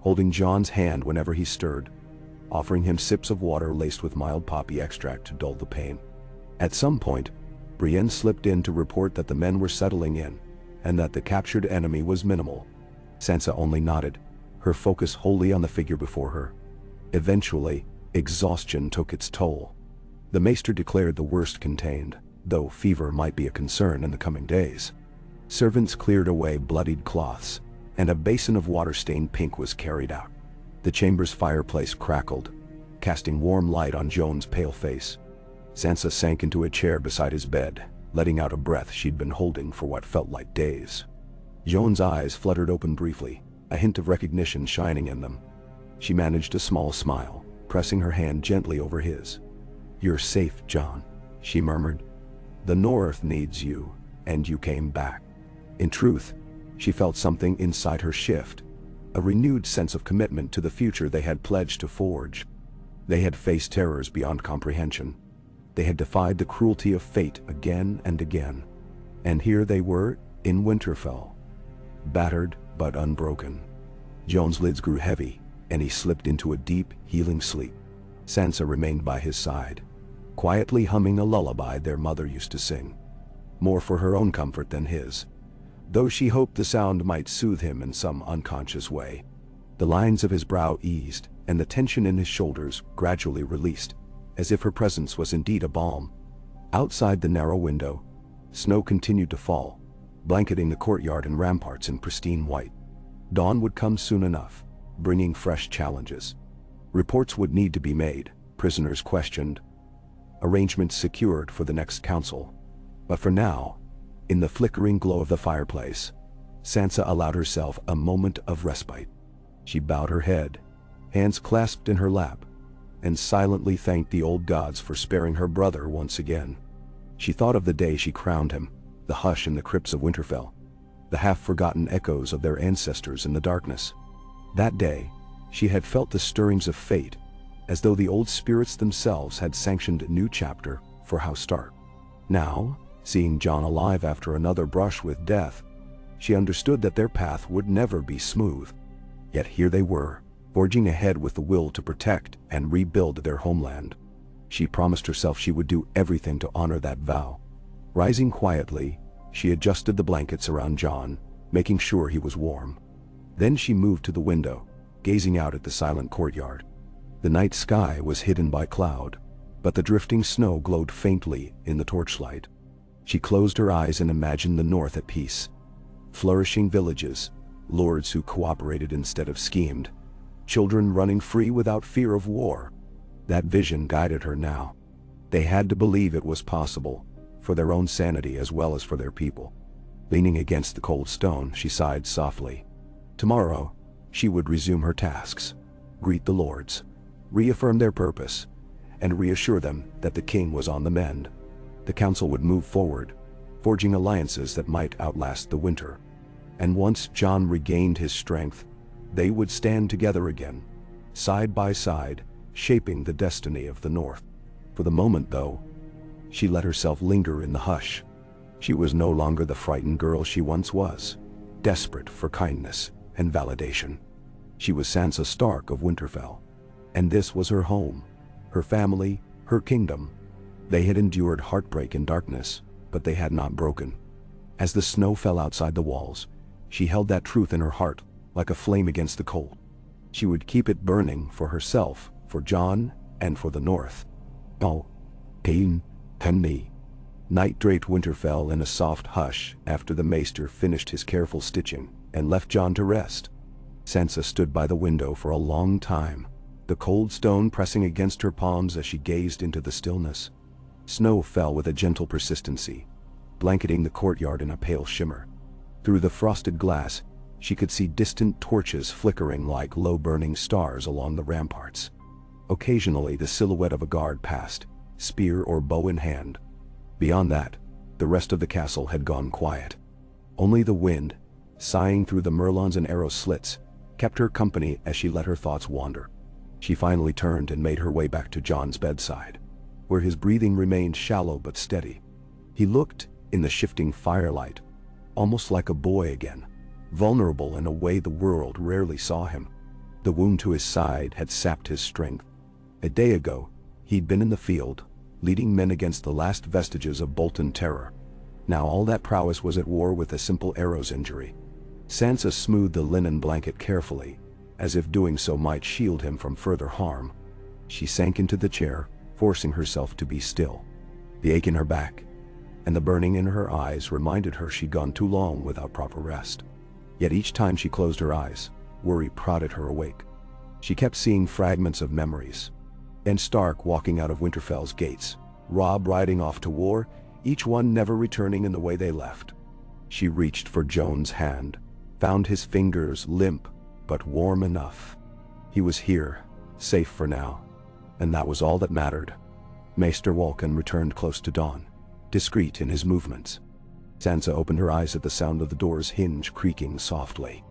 holding Jon's hand whenever he stirred, offering him sips of water laced with mild poppy extract to dull the pain. At some point, Brienne slipped in to report that the men were settling in, and that the captured enemy was minimal. Sansa only nodded, her focus wholly on the figure before her. Eventually, exhaustion took its toll. The maester declared the worst contained, though fever might be a concern in the coming days. Servants cleared away bloodied cloths, and a basin of water stained pink was carried out. The chamber's fireplace crackled, casting warm light on Jon's pale face. Sansa sank into a chair beside his bed, letting out a breath she'd been holding for what felt like days. Jon's eyes fluttered open briefly, a hint of recognition shining in them. She managed a small smile, pressing her hand gently over his. "You're safe, Jon," she murmured. "The North needs you, and you came back." In truth, she felt something inside her shift, a renewed sense of commitment to the future they had pledged to forge. They had faced terrors beyond comprehension. They had defied the cruelty of fate again and again. And here they were, in Winterfell. Battered but unbroken. Jon's lids grew heavy, and he slipped into a deep, healing sleep. Sansa remained by his side, quietly humming a lullaby their mother used to sing, more for her own comfort than his, though she hoped the sound might soothe him in some unconscious way. The lines of his brow eased, and the tension in his shoulders gradually released, as if her presence was indeed a balm. Outside the narrow window, snow continued to fall, blanketing the courtyard and ramparts in pristine white. Dawn would come soon enough, bringing fresh challenges. Reports would need to be made, prisoners questioned, arrangements secured for the next council. But for now, in the flickering glow of the fireplace, Sansa allowed herself a moment of respite. She bowed her head, hands clasped in her lap, and silently thanked the old gods for sparing her brother once again. She thought of the day she crowned him, the hush in the crypts of Winterfell, the half-forgotten echoes of their ancestors in the darkness. That day, she had felt the stirrings of fate, as though the old spirits themselves had sanctioned a new chapter for House Stark. Now, seeing Jon alive after another brush with death, she understood that their path would never be smooth. Yet here they were, forging ahead with the will to protect and rebuild their homeland. She promised herself she would do everything to honor that vow. Rising quietly, she adjusted the blankets around Jon, making sure he was warm. Then she moved to the window, gazing out at the silent courtyard. The night sky was hidden by cloud, but the drifting snow glowed faintly in the torchlight. She closed her eyes and imagined the North at peace. Flourishing villages, lords who cooperated instead of schemed, children running free without fear of war. That vision guided her now. They had to believe it was possible, for their own sanity as well as for their people. Leaning against the cold stone, she sighed softly. Tomorrow, she would resume her tasks, greet the lords, reaffirm their purpose, and reassure them that the king was on the mend. The council would move forward, forging alliances that might outlast the winter. And once Jon regained his strength, they would stand together again, side by side, shaping the destiny of the North. For the moment, though, she let herself linger in the hush. She was no longer the frightened girl she once was, desperate for kindness and validation. She was Sansa Stark of Winterfell, and this was her home, her family, her kingdom. They had endured heartbreak and darkness, but they had not broken. As the snow fell outside the walls, she held that truth in her heart, like a flame against the cold. She would keep it burning for herself, for Jon, and for the North. Oh, Cain, me. Night draped Winterfell in a soft hush after the maester finished his careful stitching and left Jon to rest. Sansa stood by the window for a long time, the cold stone pressing against her palms as she gazed into the stillness. Snow fell with a gentle persistency, blanketing the courtyard in a pale shimmer. Through the frosted glass, she could see distant torches flickering like low-burning stars along the ramparts. Occasionally, the silhouette of a guard passed, spear or bow in hand. Beyond that, the rest of the castle had gone quiet. Only the wind, sighing through the merlons and arrow slits, kept her company as she let her thoughts wander. She finally turned and made her way back to Jon's bedside, where his breathing remained shallow but steady. He looked, in the shifting firelight, almost like a boy again, vulnerable in a way the world rarely saw him. The wound to his side had sapped his strength. A day ago, he'd been in the field, leading men against the last vestiges of Bolton terror. Now all that prowess was at war with a simple arrow's injury. Sansa smoothed the linen blanket carefully, as if doing so might shield him from further harm. She sank into the chair, forcing herself to be still. The ache in her back and the burning in her eyes reminded her she'd gone too long without proper rest. Yet each time she closed her eyes, worry prodded her awake. She kept seeing fragments of memories. And Stark walking out of Winterfell's gates, Robb riding off to war, each one never returning in the way they left. She reached for Jon's hand, found his fingers limp, but warm enough. He was here, safe for now, and that was all that mattered. Maester Walken returned close to Dawn, discreet in his movements. Sansa opened her eyes at the sound of the door's hinge creaking softly.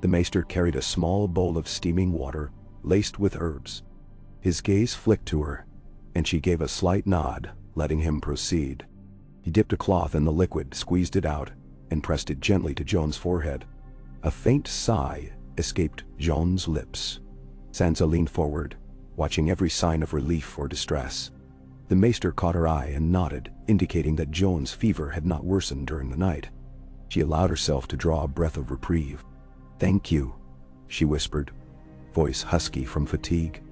The Maester carried a small bowl of steaming water, laced with herbs. His gaze flicked to her, and she gave a slight nod, letting him proceed. He dipped a cloth in the liquid, squeezed it out, and pressed it gently to Jon's forehead. A faint sigh escaped Jon's lips. Sansa leaned forward, watching every sign of relief or distress. The Maester caught her eye and nodded, indicating that Jon's fever had not worsened during the night. She allowed herself to draw a breath of reprieve. "Thank you," she whispered, voice husky from fatigue.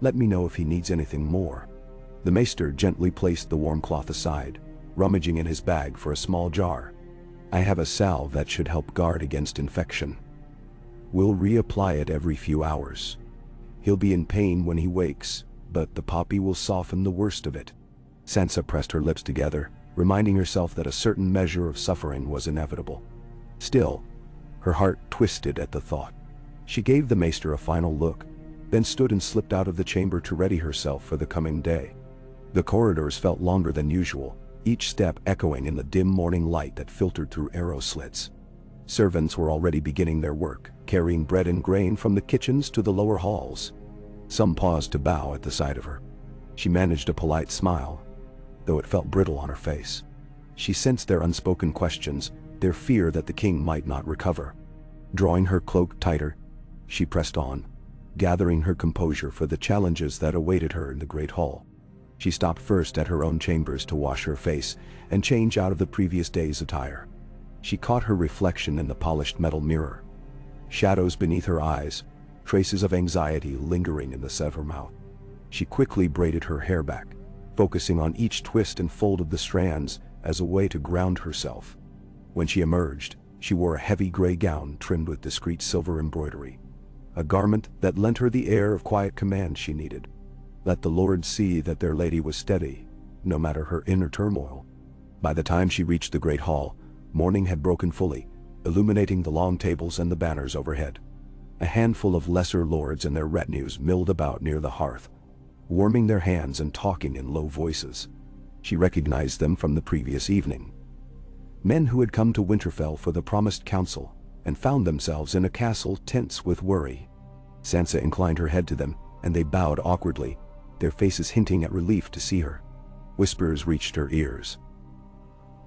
"Let me know if he needs anything more." The Maester gently placed the warm cloth aside, rummaging in his bag for a small jar. "I have a salve that should help guard against infection. We'll reapply it every few hours. He'll be in pain when he wakes, but the poppy will soften the worst of it." Sansa pressed her lips together, reminding herself that a certain measure of suffering was inevitable. Still, her heart twisted at the thought. She gave the Maester a final look, then stood and slipped out of the chamber to ready herself for the coming day. The corridors felt longer than usual, each step echoing in the dim morning light that filtered through arrow slits. Servants were already beginning their work, carrying bread and grain from the kitchens to the lower halls. Some paused to bow at the sight of her. She managed a polite smile, though it felt brittle on her face. She sensed their unspoken questions, their fear that the king might not recover. Drawing her cloak tighter, she pressed on, gathering her composure for the challenges that awaited her in the great hall. She stopped first at her own chambers to wash her face and change out of the previous day's attire. She caught her reflection in the polished metal mirror. Shadows beneath her eyes, traces of anxiety lingering in the set of her mouth. She quickly braided her hair back, focusing on each twist and fold of the strands as a way to ground herself. When she emerged, she wore a heavy gray gown trimmed with discreet silver embroidery, a garment that lent her the air of quiet command she needed. Let the lords see that their lady was steady, no matter her inner turmoil. By the time she reached the great hall, morning had broken fully, illuminating the long tables and the banners overhead. A handful of lesser lords and their retinues milled about near the hearth, warming their hands and talking in low voices. She recognized them from the previous evening. Men who had come to Winterfell for the promised council and found themselves in a castle tense with worry. Sansa inclined her head to them, and they bowed awkwardly, their faces hinting at relief to see her. Whispers reached her ears.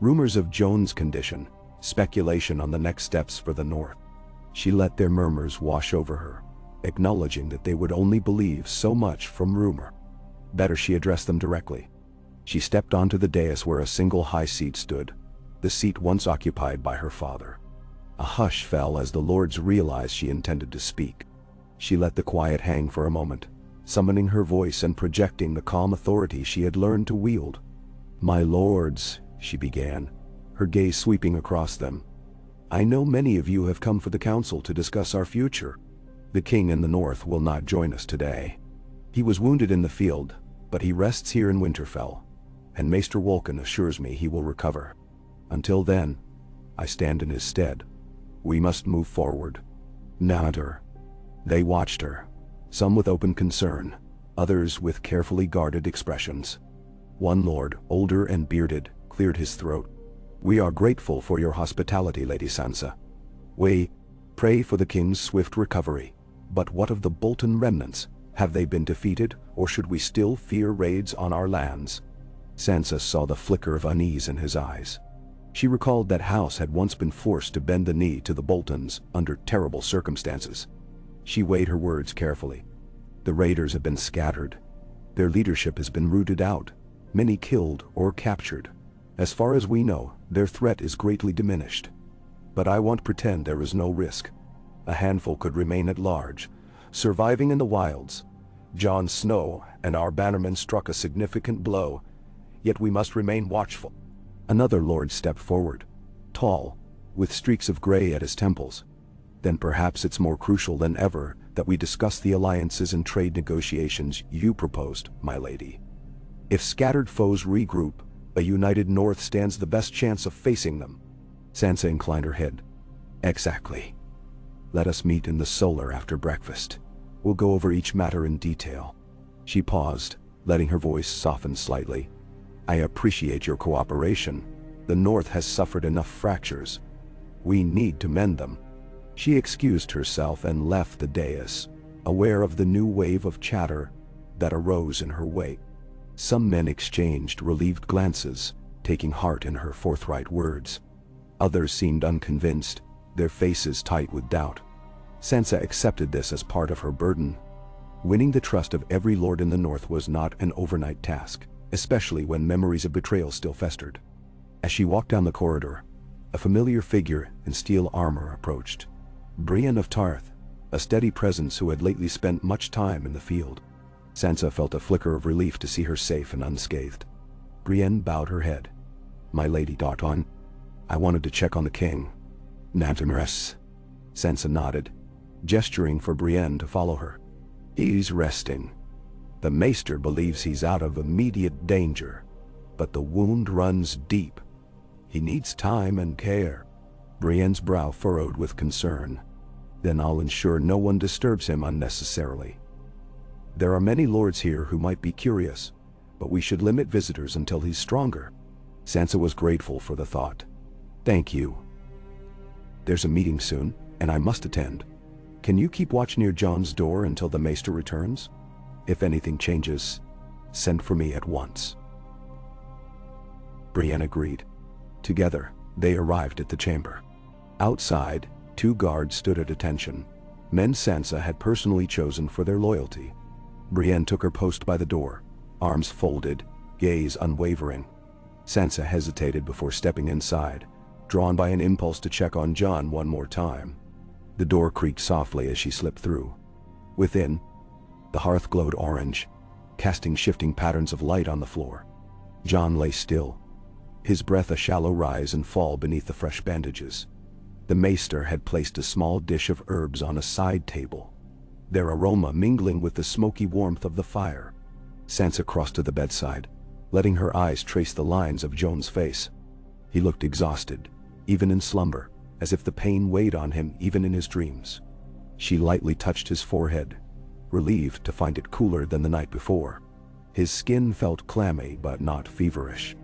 Rumors of Jon's condition, speculation on the next steps for the north. She let their murmurs wash over her, acknowledging that they would only believe so much from rumor. Better she addressed them directly. She stepped onto the dais where a single high seat stood, the seat once occupied by her father. A hush fell as the lords realized she intended to speak. She let the quiet hang for a moment, summoning her voice and projecting the calm authority she had learned to wield. "My lords," she began, her gaze sweeping across them, "I know many of you have come for the council to discuss our future. The king in the north will not join us today. He was wounded in the field, but he rests here in Winterfell, and Maester Walken assures me he will recover. Until then, I stand in his stead. We must move forward." Nader. They watched her, some with open concern, others with carefully guarded expressions. One lord, older and bearded, cleared his throat. "We are grateful for your hospitality, Lady Sansa. We pray for the king's swift recovery. But what of the Bolton remnants? Have they been defeated, or should we still fear raids on our lands?" Sansa saw the flicker of unease in his eyes. She recalled that house had once been forced to bend the knee to the Boltons under terrible circumstances. She weighed her words carefully. The raiders have been scattered. Their leadership has been rooted out, many killed or captured. As far as we know, their threat is greatly diminished. But I won't pretend there is no risk. A handful could remain at large, surviving in the wilds. Jon Snow and our bannermen struck a significant blow, yet we must remain watchful. Another lord stepped forward, tall, with streaks of gray at his temples. Then perhaps it's more crucial than ever that we discuss the alliances and trade negotiations you proposed, my lady. If scattered foes regroup, a united north stands the best chance of facing them. Sansa inclined her head. Exactly. Let us meet in the solar after breakfast. We'll go over each matter in detail." She paused, letting her voice soften slightly. "I appreciate your cooperation. The North has suffered enough fractures. We need to mend them." She excused herself and left the dais, aware of the new wave of chatter that arose in her wake. Some men exchanged relieved glances, taking heart in her forthright words. Others seemed unconvinced, their faces tight with doubt. Sansa accepted this as part of her burden. Winning the trust of every lord in the North was not an overnight task, especially when memories of betrayal still festered. As she walked down the corridor, a familiar figure in steel armor approached. Brienne of Tarth, a steady presence who had lately spent much time in the field. Sansa felt a flicker of relief to see her safe and unscathed. Brienne bowed her head. "My lady Daughton, I wanted to check on the king." "Nantamres." Sansa nodded, gesturing for Brienne to follow her. "He's resting. The maester believes he's out of immediate danger, but the wound runs deep. He needs time and care." Brienne's brow furrowed with concern. "Then I'll ensure no one disturbs him unnecessarily. There are many lords here who might be curious, but we should limit visitors until he's stronger." Sansa was grateful for the thought. "Thank you. There's a meeting soon, and I must attend. Can you keep watch near Jon's door until the maester returns? If anything changes, send for me at once." Brienne agreed. Together, they arrived at the chamber. Outside, 2 guards stood at attention, men Sansa had personally chosen for their loyalty. Brienne took her post by the door, arms folded, gaze unwavering. Sansa hesitated before stepping inside, drawn by an impulse to check on Jon one more time. The door creaked softly as she slipped through. Within, the hearth glowed orange, casting shifting patterns of light on the floor. Jon lay still, his breath a shallow rise and fall beneath the fresh bandages. The maester had placed a small dish of herbs on a side table, their aroma mingling with the smoky warmth of the fire. Sansa crossed to the bedside, letting her eyes trace the lines of Jon's face. He looked exhausted, even in slumber, as if the pain weighed on him even in his dreams. She lightly touched his forehead, relieved to find it cooler than the night before. His skin felt clammy but not feverish.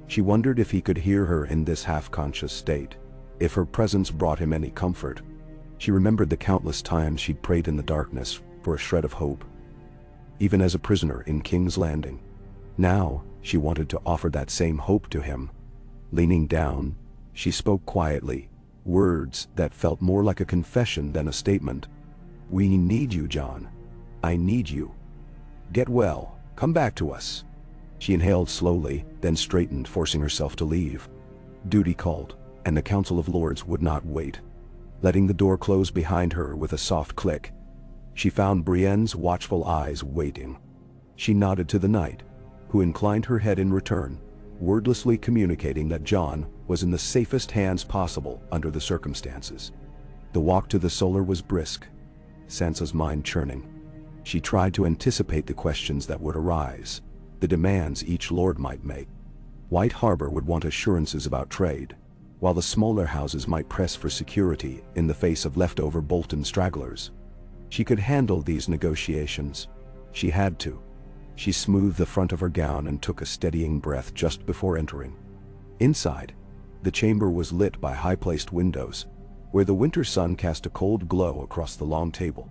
She wondered if he could hear her in this half-conscious state, if her presence brought him any comfort. She remembered the countless times she'd prayed in the darkness for a shred of hope, even as a prisoner in King's Landing. Now, she wanted to offer that same hope to him. Leaning down, she spoke quietly, words that felt more like a confession than a statement. "We need you, Jon. I need you. Get well, come back to us." She inhaled slowly, then straightened, forcing herself to leave. Duty called, and the Council of Lords would not wait. Letting the door close behind her with a soft click, she found Brienne's watchful eyes waiting. She nodded to the knight, who inclined her head in return, wordlessly communicating that Jon was in the safest hands possible under the circumstances. The walk to the solar was brisk, Sansa's mind churning. She tried to anticipate the questions that would arise, the demands each lord might make. White Harbor would want assurances about trade, while the smaller houses might press for security in the face of leftover Bolton stragglers. She could handle these negotiations. She had to. She smoothed the front of her gown and took a steadying breath just before entering. Inside, the chamber was lit by high-placed windows, where the winter sun cast a cold glow across the long table.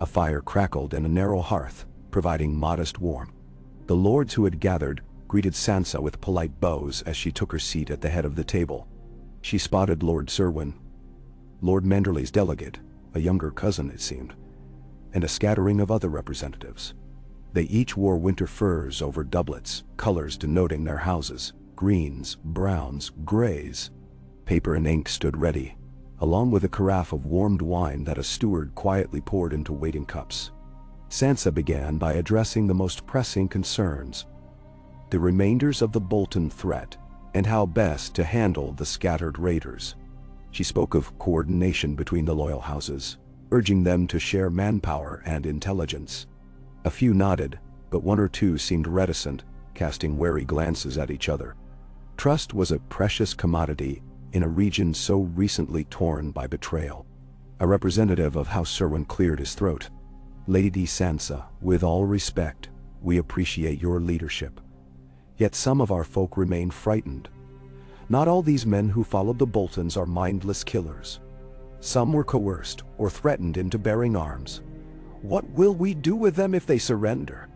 A fire crackled in a narrow hearth, providing modest warmth. The lords who had gathered greeted Sansa with polite bows as she took her seat at the head of the table. She spotted Lord Serwyn, Lord Manderley's delegate, a younger cousin it seemed, and a scattering of other representatives. They each wore winter furs over doublets, colors denoting their houses: greens, browns, grays. Paper and ink stood ready, along with a carafe of warmed wine that a steward quietly poured into waiting cups. Sansa began by addressing the most pressing concerns: the remainders of the Bolton threat, and how best to handle the scattered raiders. She spoke of coordination between the loyal houses, urging them to share manpower and intelligence. A few nodded, but one or two seemed reticent, casting wary glances at each other. Trust was a precious commodity in a region so recently torn by betrayal. A representative of House Serwyn cleared his throat. Lady Sansa, with all respect, we appreciate your leadership. Yet some of our folk remain frightened. Not all these men who followed the Boltons are mindless killers. Some were coerced or threatened into bearing arms. What will we do with them if they surrender?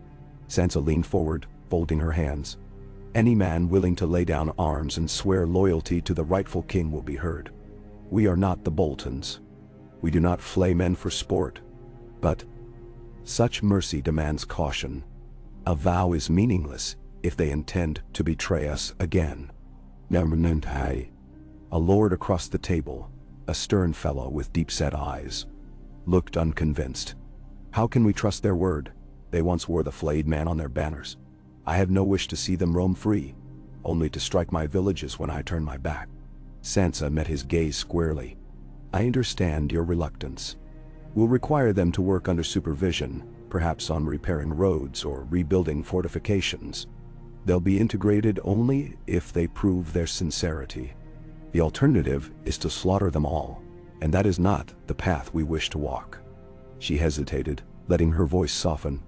Sansa leaned forward, folding her hands. Any man willing to lay down arms and swear loyalty to the rightful king will be heard. We are not the Boltons. We do not flay men for sport. But such mercy demands caution. A vow is meaningless if they intend to betray us again. A lord across the table, a stern fellow with deep-set eyes, looked unconvinced. How can we trust their word? They once wore the flayed man on their banners. I have no wish to see them roam free, only to strike my villages when I turn my back. Sansa met his gaze squarely. I understand your reluctance. We'll require them to work under supervision, perhaps on repairing roads or rebuilding fortifications. They'll be integrated only if they prove their sincerity. The alternative is to slaughter them all, and that is not the path we wish to walk. She hesitated, letting her voice soften.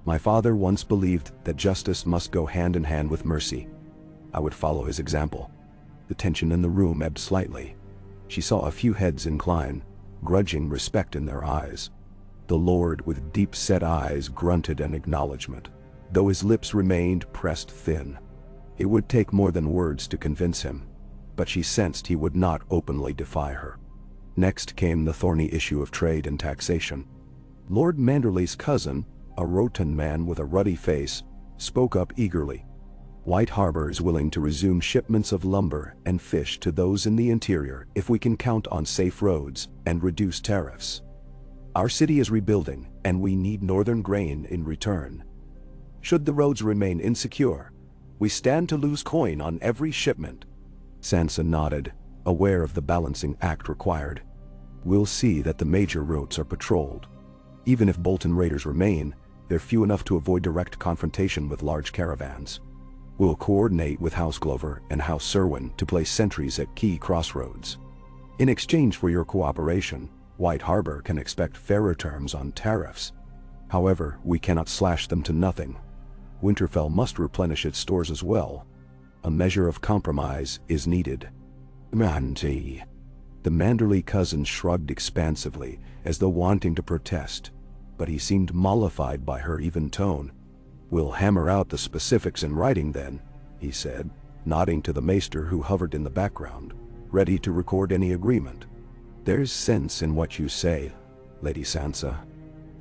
My father once believed that justice must go hand in hand with mercy. I would follow his example. The tension in the room ebbed slightly. She saw a few heads incline, grudging respect in their eyes. The lord with deep-set eyes grunted an acknowledgement, though his lips remained pressed thin. It would take more than words to convince him, but she sensed he would not openly defy her. Next came the thorny issue of trade and taxation. Lord Manderley's cousin, a rotund man with a ruddy face, spoke up eagerly. White Harbor is willing to resume shipments of lumber and fish to those in the interior if we can count on safe roads and reduce tariffs. Our city is rebuilding, and we need northern grain in return. Should the roads remain insecure, we stand to lose coin on every shipment. Sansa nodded, aware of the balancing act required. We'll see that the major roads are patrolled. Even if Bolton raiders remain, they're few enough to avoid direct confrontation with large caravans. We'll coordinate with House Glover and House Serwyn to place sentries at key crossroads. In exchange for your cooperation, White Harbor can expect fairer terms on tariffs. However, we cannot slash them to nothing. Winterfell must replenish its stores as well. A measure of compromise is needed. Mandy. The Manderley cousin shrugged expansively, as though wanting to protest, but he seemed mollified by her even tone. We'll hammer out the specifics in writing then, he said, nodding to the maester who hovered in the background, ready to record any agreement. There's sense in what you say, Lady Sansa.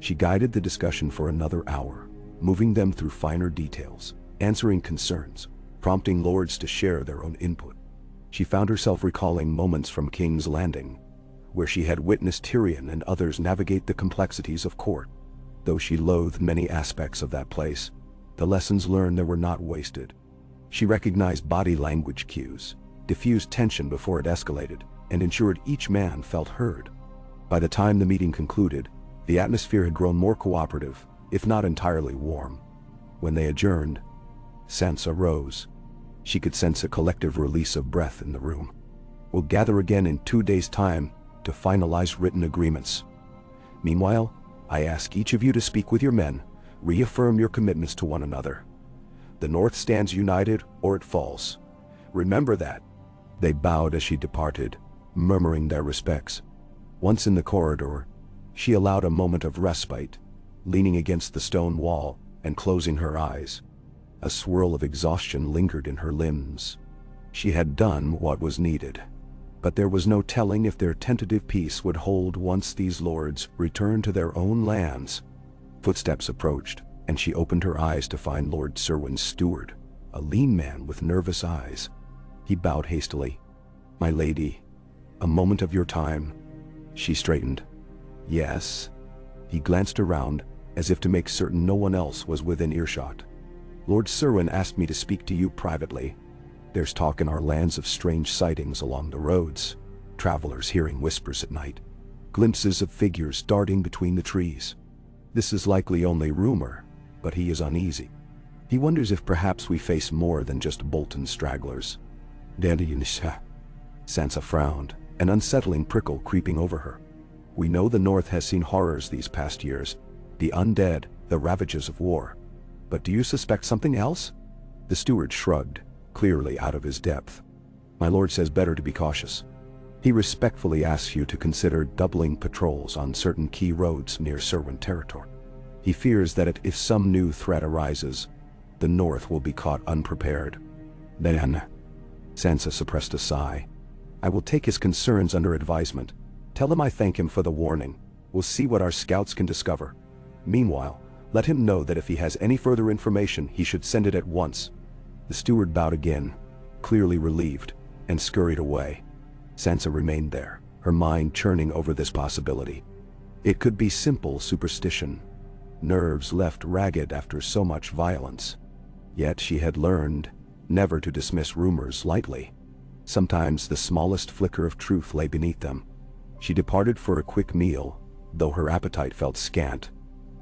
She guided the discussion for another hour, moving them through finer details, answering concerns, prompting lords to share their own input. She found herself recalling moments from King's Landing, where she had witnessed Tyrion and others navigate the complexities of court. Though she loathed many aspects of that place, the lessons learned there were not wasted. She recognized body language cues, diffused tension before it escalated, and ensured each man felt heard. By the time the meeting concluded, the atmosphere had grown more cooperative, if not entirely warm. When they adjourned, Sansa rose. She could sense a collective release of breath in the room. We'll gather again in 2 days' time to finalize written agreements. Meanwhile, I ask each of you to speak with your men, reaffirm your commitments to one another. The North stands united or it falls. Remember that. They bowed as she departed, murmuring their respects. Once in the corridor, she allowed a moment of respite, leaning against the stone wall and closing her eyes. A swirl of exhaustion lingered in her limbs. She had done what was needed, but there was no telling if their tentative peace would hold once these lords returned to their own lands. Footsteps approached, and she opened her eyes to find Lord Serwyn's steward, a lean man with nervous eyes. He bowed hastily. "My lady, a moment of your time." She straightened. "Yes." He glanced around, as if to make certain no one else was within earshot. "Lord Serwyn asked me to speak to you privately. There's talk in our lands of strange sightings along the roads, travelers hearing whispers at night, glimpses of figures darting between the trees. This is likely only rumor, but he is uneasy. He wonders if perhaps we face more than just Bolton stragglers." Sansa frowned, an unsettling prickle creeping over her. We know the North has seen horrors these past years, the undead, the ravages of war. But do you suspect something else? The steward shrugged, clearly out of his depth. My lord says better to be cautious. He respectfully asks you to consider doubling patrols on certain key roads near Serwyn territory. He fears that if some new threat arises, the North will be caught unprepared. Then, Sansa suppressed a sigh. I will take his concerns under advisement. Tell him I thank him for the warning. We'll see what our scouts can discover. Meanwhile, let him know that if he has any further information, he should send it at once. The steward bowed again, clearly relieved, and scurried away. Sansa remained there, her mind churning over this possibility. It could be simple superstition, nerves left ragged after so much violence. Yet she had learned never to dismiss rumors lightly. Sometimes the smallest flicker of truth lay beneath them. She departed for a quick meal, though her appetite felt scant.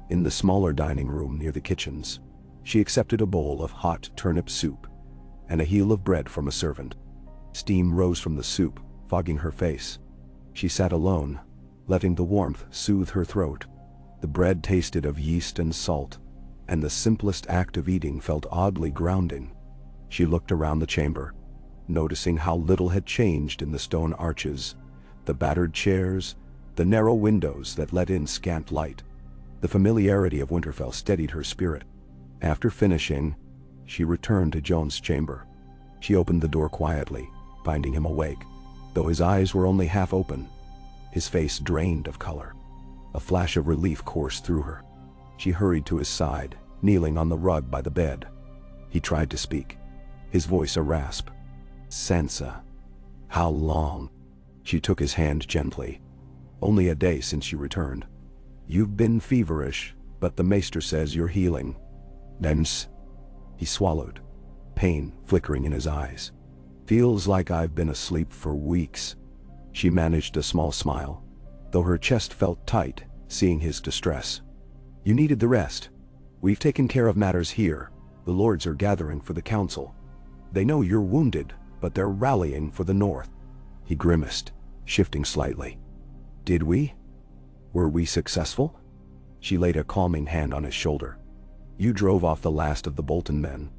In the smaller dining room near the kitchens, she accepted a bowl of hot turnip soup and a heel of bread from a servant. Steam rose from the soup, fogging her face. She sat alone, letting the warmth soothe her throat. The bread tasted of yeast and salt, and the simplest act of eating felt oddly grounding. She looked around the chamber, noticing how little had changed in the stone arches, the battered chairs, the narrow windows that let in scant light. The familiarity of Winterfell steadied her spirit. After finishing, she returned to Jon's chamber. She opened the door quietly, finding him awake, though his eyes were only half open. His face drained of color. A flash of relief coursed through her. She hurried to his side, kneeling on the rug by the bed. He tried to speak, his voice a rasp. Sansa. How long? She took his hand gently. Only a day since you returned. You've been feverish, but the maester says you're healing. Thence. He swallowed, pain flickering in his eyes. Feels like I've been asleep for weeks. She managed a small smile, though her chest felt tight, seeing his distress. You needed the rest. We've taken care of matters here. The lords are gathering for the council. They know you're wounded, but they're rallying for the North. He grimaced, shifting slightly. Did we? Were we successful? She laid a calming hand on his shoulder. You drove off the last of the Bolton men.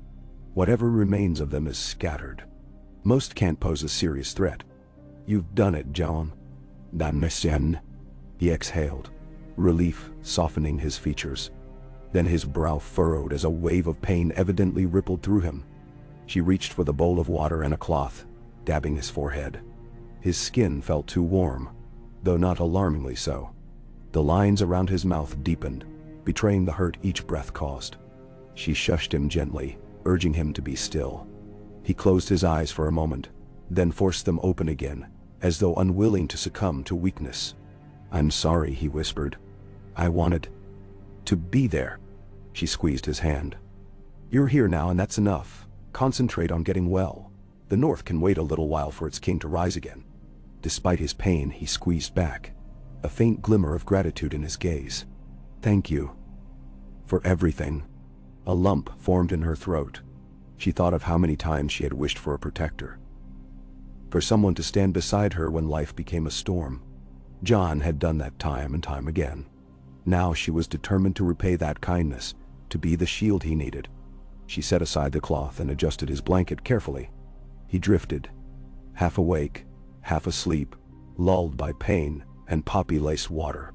Whatever remains of them is scattered. Most can't pose a serious threat. You've done it, Jon. Damnation. He exhaled, relief softening his features. Then his brow furrowed as a wave of pain evidently rippled through him. She reached for the bowl of water and a cloth, dabbing his forehead. His skin felt too warm, though not alarmingly so. The lines around his mouth deepened, betraying the hurt each breath caused. She shushed him gently, urging him to be still. He closed his eyes for a moment, then forced them open again, as though unwilling to succumb to weakness. I'm sorry, he whispered. I wanted to be there. She squeezed his hand. You're here now, and that's enough. Concentrate on getting well. The North can wait a little while for its king to rise again. Despite his pain, he squeezed back, a faint glimmer of gratitude in his gaze. Thank you. For everything. A lump formed in her throat. She thought of how many times she had wished for a protector. For someone to stand beside her when life became a storm. Jon had done that time and time again. Now she was determined to repay that kindness, to be the shield he needed. She set aside the cloth and adjusted his blanket carefully. He drifted, half awake, half asleep, lulled by pain and poppy-laced water.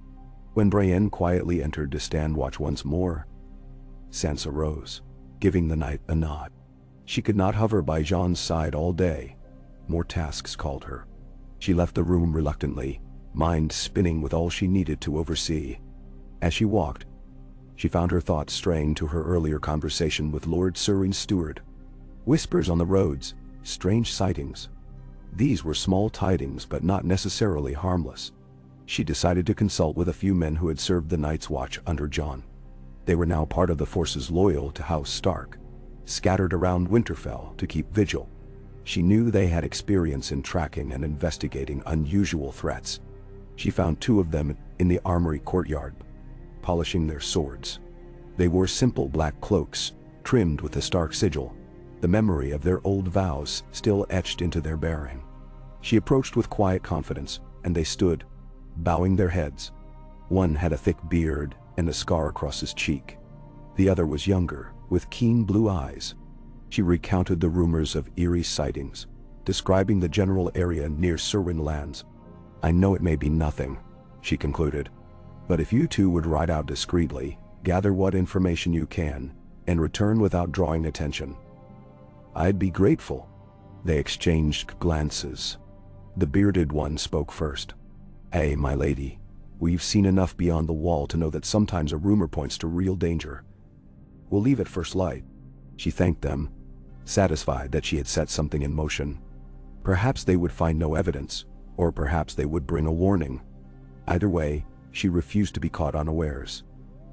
When Brienne quietly entered to stand watch once more, Sansa rose, giving the knight a nod. She could not hover by Jon's side all day. More tasks called her. She left the room reluctantly, mind spinning with all she needed to oversee. As she walked, she found her thoughts straying to her earlier conversation with Lord Serwyn's steward. Whispers on the roads, strange sightings. These were small tidings, but not necessarily harmless. She decided to consult with a few men who had served the Night's Watch under Jon. They were now part of the forces loyal to House Stark, scattered around Winterfell to keep vigil. She knew they had experience in tracking and investigating unusual threats. She found two of them in the armory courtyard, polishing their swords. They wore simple black cloaks, trimmed with the Stark sigil, the memory of their old vows still etched into their bearing. She approached with quiet confidence, and they stood, bowing their heads. One had a thick beard and a scar across his cheek. The other was younger, with keen blue eyes. She recounted the rumors of eerie sightings, describing the general area near Serwyn lands. "I know it may be nothing," she concluded, "but if you two would ride out discreetly, gather what information you can, and return without drawing attention, I'd be grateful." They exchanged glances. The bearded one spoke first. "Hey, my lady, we've seen enough beyond the wall to know that sometimes a rumor points to real danger. We'll leave at first light." She thanked them, satisfied that she had set something in motion. Perhaps they would find no evidence, or perhaps they would bring a warning. Either way, she refused to be caught unawares.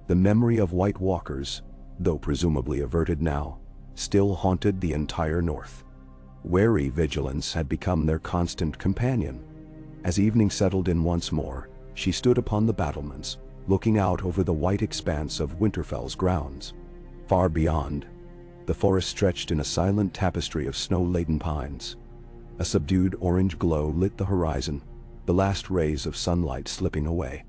The memory of White Walkers, though presumably averted now, still haunted the entire north. Wary vigilance had become their constant companion. As evening settled in once more, she stood upon the battlements, looking out over the white expanse of Winterfell's grounds. Far beyond, the forest stretched in a silent tapestry of snow-laden pines. A subdued orange glow lit the horizon, the last rays of sunlight slipping away.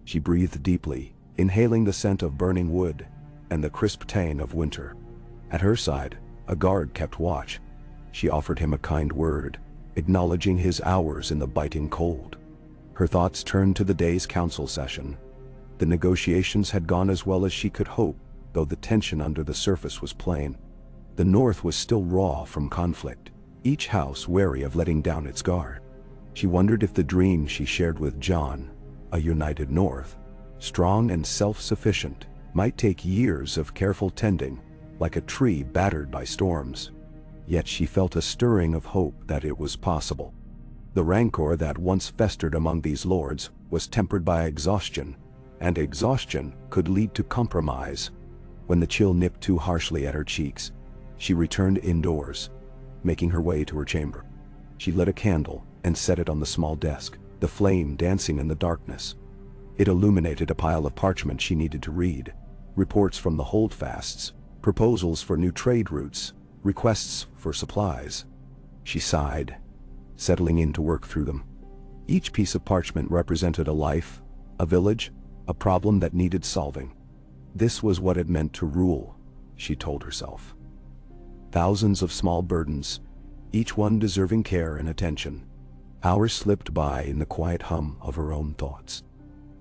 She breathed deeply, inhaling the scent of burning wood and the crisp tang of winter. At her side, a guard kept watch. She offered him a kind word, acknowledging his hours in the biting cold. Her thoughts turned to the day's council session. The negotiations had gone as well as she could hope, though the tension under the surface was plain. The North was still raw from conflict, each house wary of letting down its guard. She wondered if the dream she shared with Jon, a united North, strong and self-sufficient, might take years of careful tending, like a tree battered by storms. Yet she felt a stirring of hope that it was possible. The rancor that once festered among these lords was tempered by exhaustion, and exhaustion could lead to compromise. When the chill nipped too harshly at her cheeks, she returned indoors, making her way to her chamber. She lit a candle and set it on the small desk, the flame dancing in the darkness. It illuminated a pile of parchment she needed to read, reports from the holdfasts, proposals for new trade routes, requests for supplies. She sighed, settling in to work through them. Each piece of parchment represented a life, a village, a problem that needed solving. This was what it meant to rule, she told herself. Thousands of small burdens, each one deserving care and attention. Hours slipped by in the quiet hum of her own thoughts.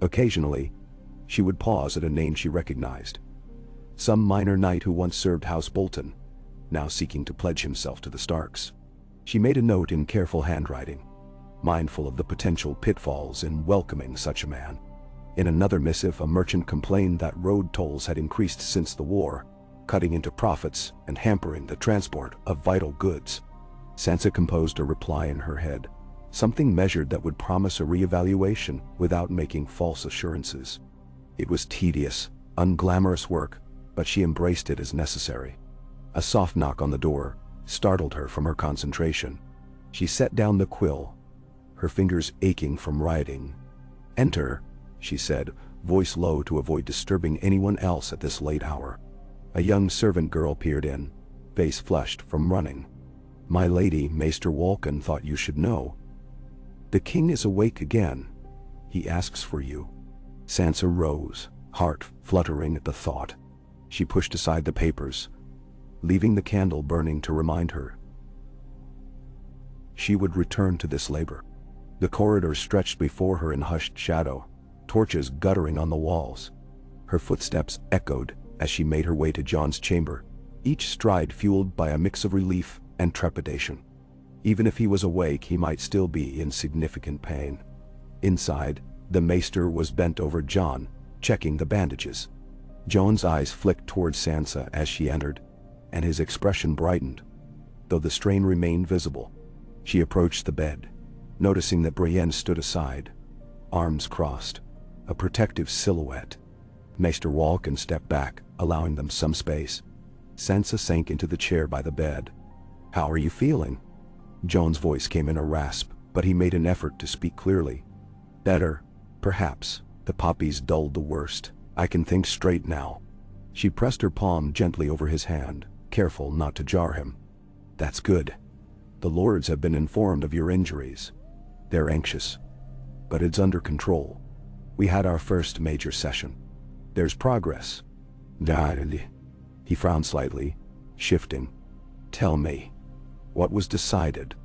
Occasionally, she would pause at a name she recognized. Some minor knight who once served House Bolton, now seeking to pledge himself to the Starks. She made a note in careful handwriting, mindful of the potential pitfalls in welcoming such a man. In another missive, a merchant complained that road tolls had increased since the war, cutting into profits and hampering the transport of vital goods. Sansa composed a reply in her head, something measured that would promise a reevaluation without making false assurances. It was tedious, unglamorous work, but she embraced it as necessary. A soft knock on the door startled her from her concentration. She set down the quill, her fingers aching from writing. "Enter," she said, voice low to avoid disturbing anyone else at this late hour. A young servant girl peered in, face flushed from running. "My lady, Maester Walken thought you should know. The king is awake again. He asks for you." Sansa rose, heart fluttering at the thought. She pushed aside the papers, leaving the candle burning to remind her she would return to this labor. The corridor stretched before her in hushed shadow, torches guttering on the walls. Her footsteps echoed as she made her way to Jon's chamber, each stride fueled by a mix of relief and trepidation. Even if he was awake, he might still be in significant pain. Inside, the maester was bent over Jon, checking the bandages. Jon's eyes flicked towards Sansa as she entered, and his expression brightened, though the strain remained visible. She approached the bed, noticing that Brienne stood aside, arms crossed, a protective silhouette. Maester Walken stepped back, allowing them some space. Sansa sank into the chair by the bed. "How are you feeling?" Jon's voice came in a rasp, but he made an effort to speak clearly. "Better, perhaps. The poppies dulled the worst. I can think straight now." She pressed her palm gently over his hand, careful not to jar him. "That's good. The lords have been informed of your injuries. They're anxious." but it's under control. We had our first major session. There's progress. Darling. He frowned slightly, shifting. Tell me, what was decided?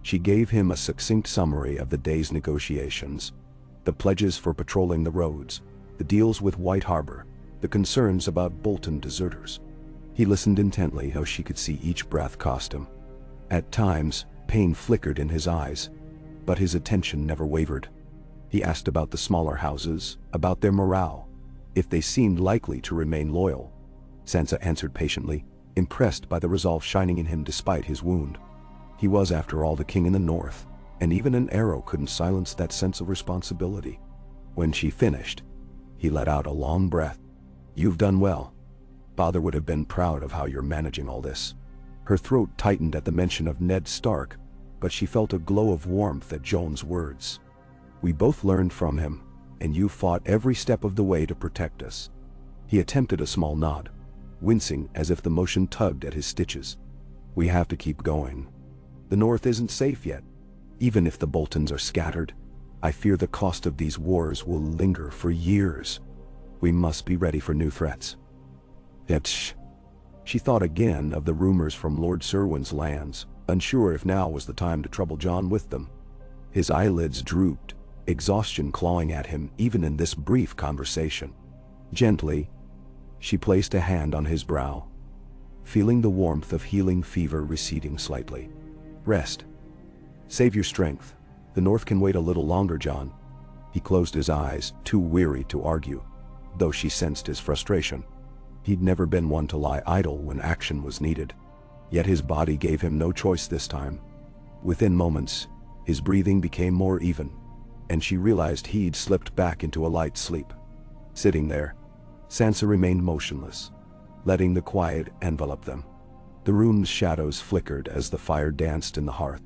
She gave him a succinct summary of the day's negotiations. The pledges for patrolling the roads, the deals with White Harbor, the concerns about Bolton deserters. He listened intently, how she could see each breath cost him. At times, pain flickered in his eyes, but his attention never wavered. He asked about the smaller houses, about their morale, if they seemed likely to remain loyal. Sansa answered patiently, impressed by the resolve shining in him despite his wound. He was, after all, the king in the north, and even an arrow couldn't silence that sense of responsibility. When she finished, he let out a long breath. You've done well. Father would have been proud of how you're managing all this. Her throat tightened at the mention of Ned Stark, but she felt a glow of warmth at Jon's words. We both learned from him, and you fought every step of the way to protect us. He attempted a small nod, wincing as if the motion tugged at his stitches. We have to keep going. The north isn't safe yet. Even if the Boltons are scattered, I fear the cost of these wars will linger for years. We must be ready for new threats. Yet, she thought again of the rumors from Lord Serwyn's lands, unsure if now was the time to trouble Jon with them. His eyelids drooped, exhaustion clawing at him even in this brief conversation. Gently, she placed a hand on his brow, feeling the warmth of healing fever receding slightly. Rest. Save your strength. The north can wait a little longer, Jon. He closed his eyes, too weary to argue, though she sensed his frustration. He'd never been one to lie idle when action was needed. Yet his body gave him no choice this time. Within moments, his breathing became more even, and she realized he'd slipped back into a light sleep. Sitting there, Sansa remained motionless, letting the quiet envelop them. The room's shadows flickered as the fire danced in the hearth.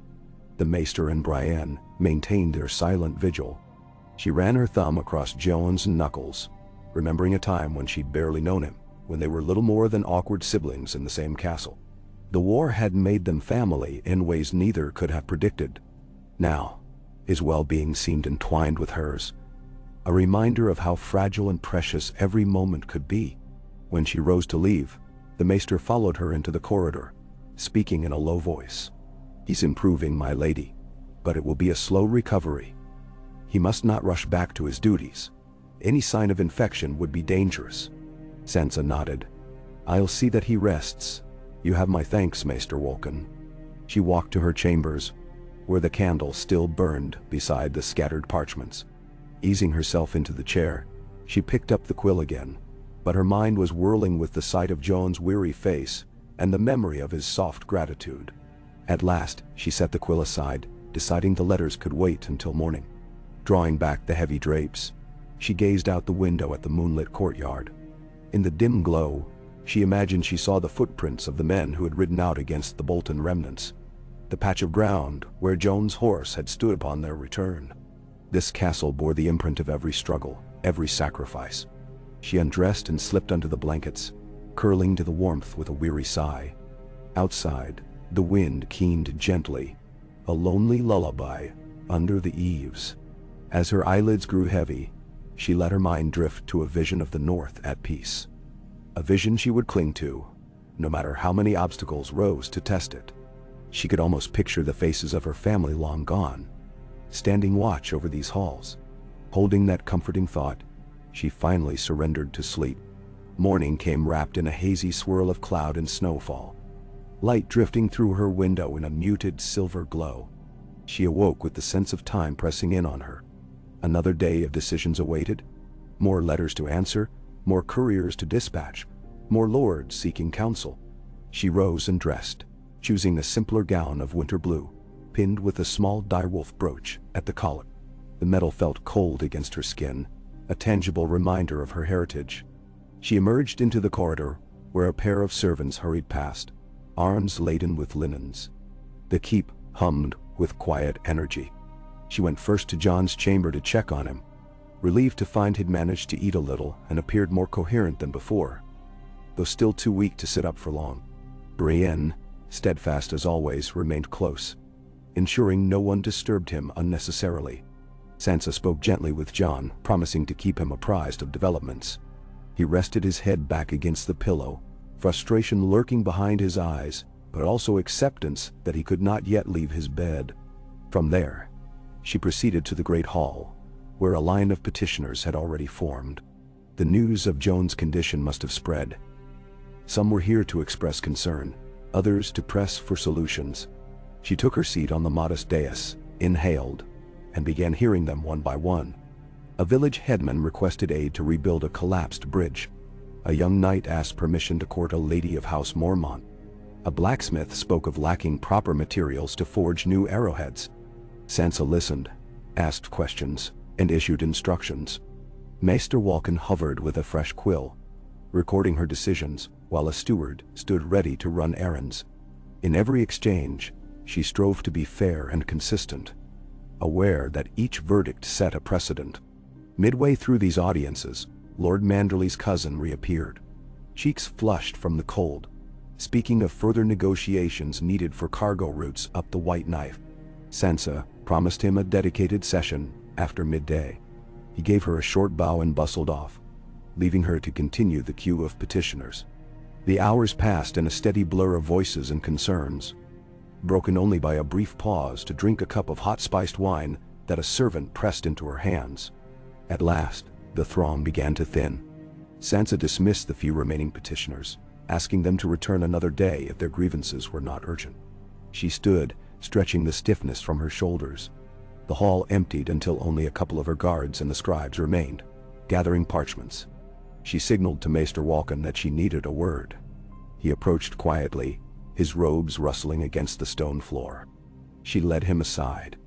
The Maester and Brienne maintained their silent vigil. She ran her thumb across Jon's knuckles, remembering a time when she'd barely known him, when they were little more than awkward siblings in the same castle. The war had made them family in ways neither could have predicted. Now, his well-being seemed entwined with hers, a reminder of how fragile and precious every moment could be. When she rose to leave, the Maester followed her into the corridor, speaking in a low voice. He's improving, my lady, but it will be a slow recovery. He must not rush back to his duties. Any sign of infection would be dangerous. Sansa nodded. I'll see that he rests. You have my thanks, Maester Wolkan. She walked to her chambers, where the candle still burned beside the scattered parchments. Easing herself into the chair, she picked up the quill again, but her mind was whirling with the sight of Jon's weary face and the memory of his soft gratitude. At last, she set the quill aside, deciding the letters could wait until morning. Drawing back the heavy drapes, she gazed out the window at the moonlit courtyard. In the dim glow, she imagined she saw the footprints of the men who had ridden out against the Bolton remnants, the patch of ground where Jon's horse had stood upon their return. This castle bore the imprint of every struggle, every sacrifice. She undressed and slipped under the blankets, curling to the warmth with a weary sigh. Outside, the wind keened gently, a lonely lullaby under the eaves. As her eyelids grew heavy, she let her mind drift to a vision of the north at peace. A vision she would cling to, no matter how many obstacles rose to test it. She could almost picture the faces of her family long gone, standing watch over these halls. Holding that comforting thought, she finally surrendered to sleep. Morning came wrapped in a hazy swirl of cloud and snowfall, light drifting through her window in a muted silver glow. She awoke with the sense of time pressing in on her. Another day of decisions awaited, more letters to answer, more couriers to dispatch, more lords seeking counsel. She rose and dressed, choosing a simpler gown of winter blue, pinned with a small direwolf brooch at the collar. The metal felt cold against her skin, a tangible reminder of her heritage. She emerged into the corridor, where a pair of servants hurried past, arms laden with linens. The keep hummed with quiet energy. She went first to Jon's chamber to check on him, relieved to find he'd managed to eat a little and appeared more coherent than before, though still too weak to sit up for long. Brienne, steadfast as always, remained close, ensuring no one disturbed him unnecessarily. Sansa spoke gently with Jon, promising to keep him apprised of developments. He rested his head back against the pillow, frustration lurking behind his eyes, but also acceptance that he could not yet leave his bed. From there, she proceeded to the great hall, where a line of petitioners had already formed. The news of Jon's condition must have spread. Some were here to express concern, others to press for solutions. She took her seat on the modest dais, inhaled, and began hearing them one by one. A village headman requested aid to rebuild a collapsed bridge. A young knight asked permission to court a lady of House Mormont. A blacksmith spoke of lacking proper materials to forge new arrowheads. Sansa listened, asked questions, and issued instructions. Maester Walken hovered with a fresh quill, recording her decisions, while a steward stood ready to run errands. In every exchange, she strove to be fair and consistent, aware that each verdict set a precedent. Midway through these audiences, Lord Manderley's cousin reappeared, cheeks flushed from the cold, speaking of further negotiations needed for cargo routes up the White Knife. Sansa promised him a dedicated session after midday. He gave her a short bow and bustled off, leaving her to continue the queue of petitioners. The hours passed in a steady blur of voices and concerns, broken only by a brief pause to drink a cup of hot-spiced wine that a servant pressed into her hands. At last, the throng began to thin. Sansa dismissed the few remaining petitioners, asking them to return another day if their grievances were not urgent. She stood, stretching the stiffness from her shoulders. The hall emptied until only a couple of her guards and the scribes remained, gathering parchments. She signaled to Maester Walken that she needed a word. He approached quietly, his robes rustling against the stone floor. She led him aside.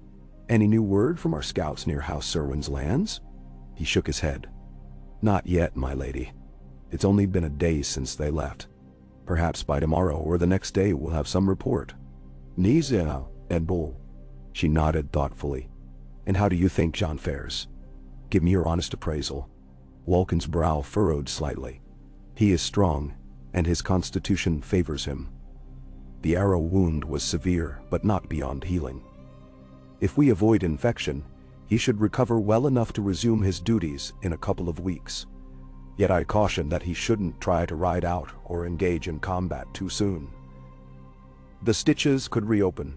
"Any new word from our scouts near House Serwyn's lands?" He shook his head. "Not yet, my lady. It's only been a day since they left. Perhaps by tomorrow or the next day we'll have some report." "Nisa, Edbull." She nodded thoughtfully. "And how do you think Jon fares? Give me your honest appraisal." Walken's brow furrowed slightly. "He is strong, and his constitution favors him. The arrow wound was severe, but not beyond healing. If we avoid infection, he should recover well enough to resume his duties in a couple of weeks. Yet I caution that he shouldn't try to ride out or engage in combat too soon. The stitches could reopen."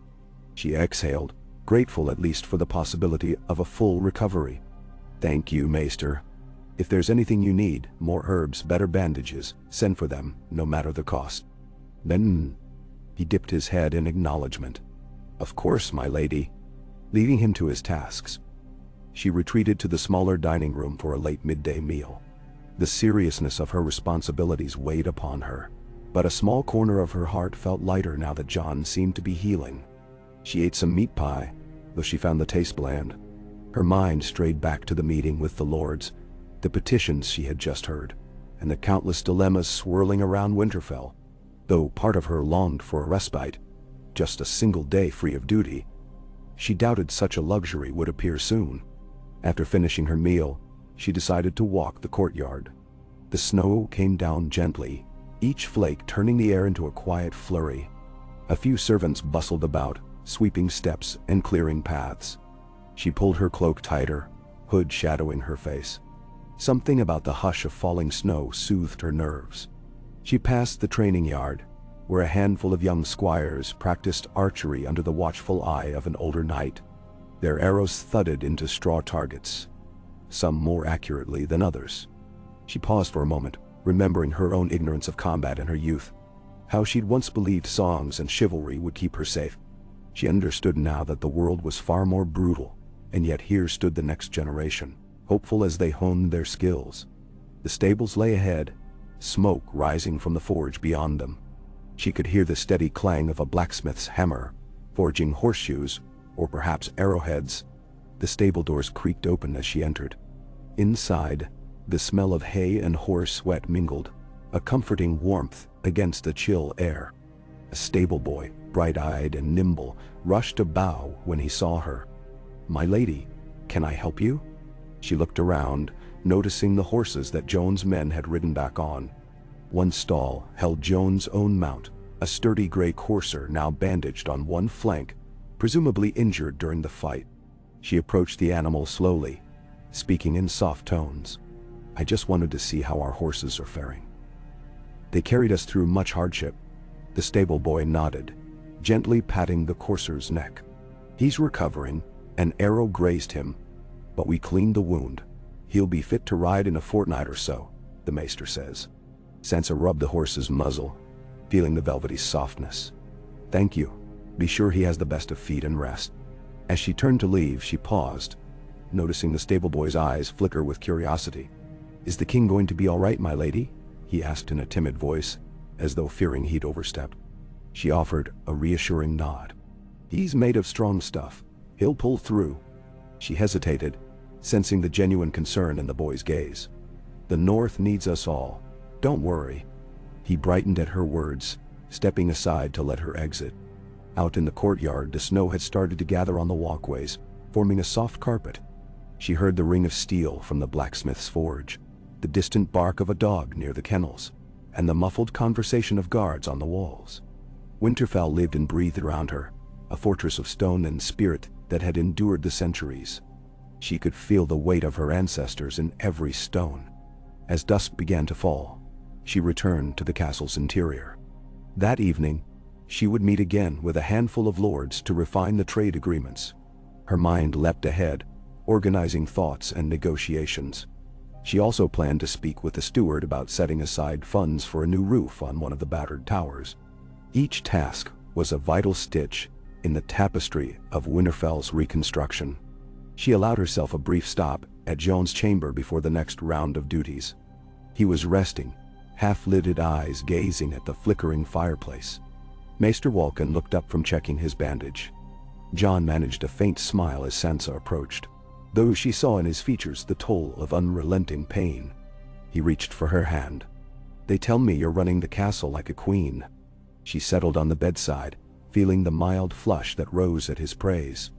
She exhaled, grateful at least for the possibility of a full recovery. "Thank you, Maester. If there's anything you need, more herbs, better bandages, send for them, no matter the cost." Then he dipped his head in acknowledgement. "Of course, my lady," leaving him to his tasks. She retreated to the smaller dining room for a late midday meal. The seriousness of her responsibilities weighed upon her, but a small corner of her heart felt lighter now that Jon seemed to be healing. She ate some meat pie, though she found the taste bland. Her mind strayed back to the meeting with the lords, the petitions she had just heard, and the countless dilemmas swirling around Winterfell. Though part of her longed for a respite, just a single day free of duty, she doubted such a luxury would appear soon. After finishing her meal, she decided to walk the courtyard. The snow came down gently, each flake turning the air into a quiet flurry. A few servants bustled about, sweeping steps and clearing paths. She pulled her cloak tighter, hood shadowing her face. Something about the hush of falling snow soothed her nerves. She passed the training yard, where a handful of young squires practiced archery under the watchful eye of an older knight. Their arrows thudded into straw targets, some more accurately than others. She paused for a moment, remembering her own ignorance of combat in her youth, how she'd once believed songs and chivalry would keep her safe. She understood now that the world was far more brutal, and yet here stood the next generation, hopeful as they honed their skills. The stables lay ahead, smoke rising from the forge beyond them. She could hear the steady clang of a blacksmith's hammer, forging horseshoes, or perhaps arrowheads. The stable doors creaked open as she entered. Inside, the smell of hay and horse sweat mingled, a comforting warmth against the chill air. A stable boy, bright-eyed and nimble, rushed to bow when he saw her. "My lady, can I help you?" She looked around, noticing the horses that Jon's men had ridden back on. One stall held Jon's own mount, a sturdy gray courser now bandaged on one flank, presumably injured during the fight. She approached the animal slowly, speaking in soft tones. "I just wanted to see how our horses are faring. They carried us through much hardship." The stable boy nodded, gently patting the courser's neck. "He's recovering. An arrow grazed him, but we cleaned the wound. He'll be fit to ride in a fortnight or so," the maester says. Sansa rubbed the horse's muzzle, feeling the velvety softness. "Thank you. Be sure he has the best of feed and rest." As she turned to leave, she paused, noticing the stable boy's eyes flicker with curiosity. "Is the king going to be all right, my lady?" he asked in a timid voice, as though fearing he'd overstepped. She offered a reassuring nod. "He's made of strong stuff. He'll pull through." She hesitated, sensing the genuine concern in the boy's gaze. "The North needs us all. Don't worry." He brightened at her words, stepping aside to let her exit. Out in the courtyard, the snow had started to gather on the walkways, forming a soft carpet. She heard the ring of steel from the blacksmith's forge, the distant bark of a dog near the kennels, and the muffled conversation of guards on the walls. Winterfell lived and breathed around her, a fortress of stone and spirit that had endured the centuries. She could feel the weight of her ancestors in every stone. As dusk began to fall, she returned to the castle's interior. That evening, she would meet again with a handful of lords to refine the trade agreements. Her mind leapt ahead, organizing thoughts and negotiations. She also planned to speak with the steward about setting aside funds for a new roof on one of the battered towers. Each task was a vital stitch in the tapestry of Winterfell's reconstruction. She allowed herself a brief stop at Jon's chamber before the next round of duties. He was resting, half-lidded eyes gazing at the flickering fireplace. Maester Walken looked up from checking his bandage. Jon managed a faint smile as Sansa approached, though she saw in his features the toll of unrelenting pain. He reached for her hand. "They tell me you're running the castle like a queen." She settled on the bedside, feeling the mild flush that rose at his praise.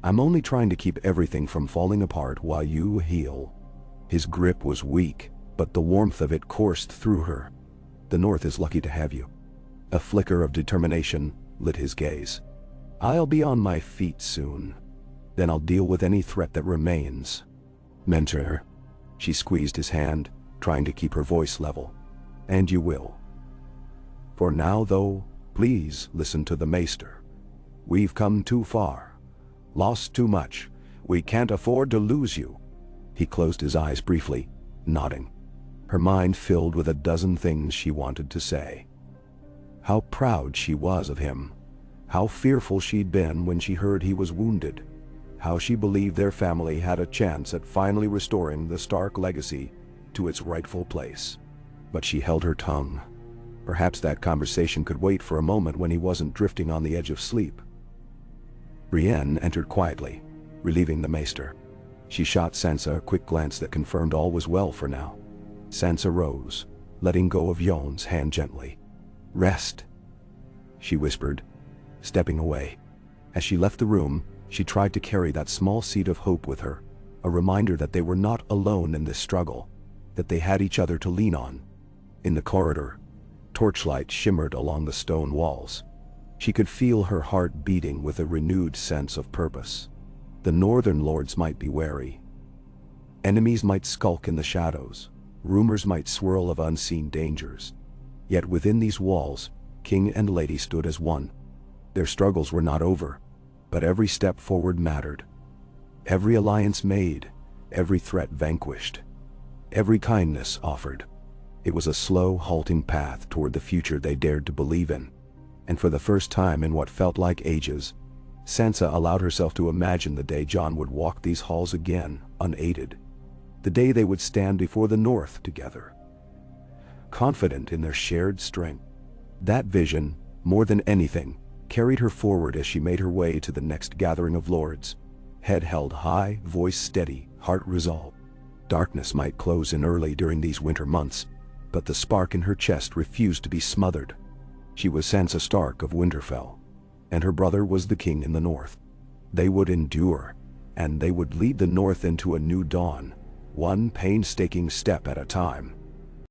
"I'm only trying to keep everything from falling apart while you heal." His grip was weak, but the warmth of it coursed through her. "The North is lucky to have you." A flicker of determination lit his gaze. "I'll be on my feet soon. Then I'll deal with any threat that remains." "Mentor." She squeezed his hand, trying to keep her voice level. "And you will. For now, though, please listen to the Maester. We've come too far, lost too much. We can't afford to lose you." He closed his eyes briefly, nodding. Her mind filled with a dozen things she wanted to say. How proud she was of him. How fearful she'd been when she heard he was wounded. How she believed their family had a chance at finally restoring the Stark legacy to its rightful place. But she held her tongue. Perhaps that conversation could wait for a moment when he wasn't drifting on the edge of sleep. Brienne entered quietly, relieving the Maester. She shot Sansa a quick glance that confirmed all was well for now. Sansa rose, letting go of Jon's hand gently. "Rest," she whispered, stepping away. As she left the room, she tried to carry that small seed of hope with her, a reminder that they were not alone in this struggle, that they had each other to lean on. In the corridor, torchlight shimmered along the stone walls. She could feel her heart beating with a renewed sense of purpose. The northern lords might be wary. Enemies might skulk in the shadows. Rumors might swirl of unseen dangers. Yet within these walls, king and lady stood as one. Their struggles were not over, but every step forward mattered. Every alliance made, every threat vanquished, every kindness offered. It was a slow, halting path toward the future they dared to believe in. And for the first time in what felt like ages, Sansa allowed herself to imagine the day Jon would walk these halls again, unaided. The day they would stand before the North together, confident in their shared strength. That vision, more than anything, carried her forward as she made her way to the next gathering of lords. Head held high, voice steady, heart resolved. Darkness might close in early during these winter months, but the spark in her chest refused to be smothered. She was Sansa Stark of Winterfell, and her brother was the king in the North. They would endure, and they would lead the North into a new dawn, one painstaking step at a time.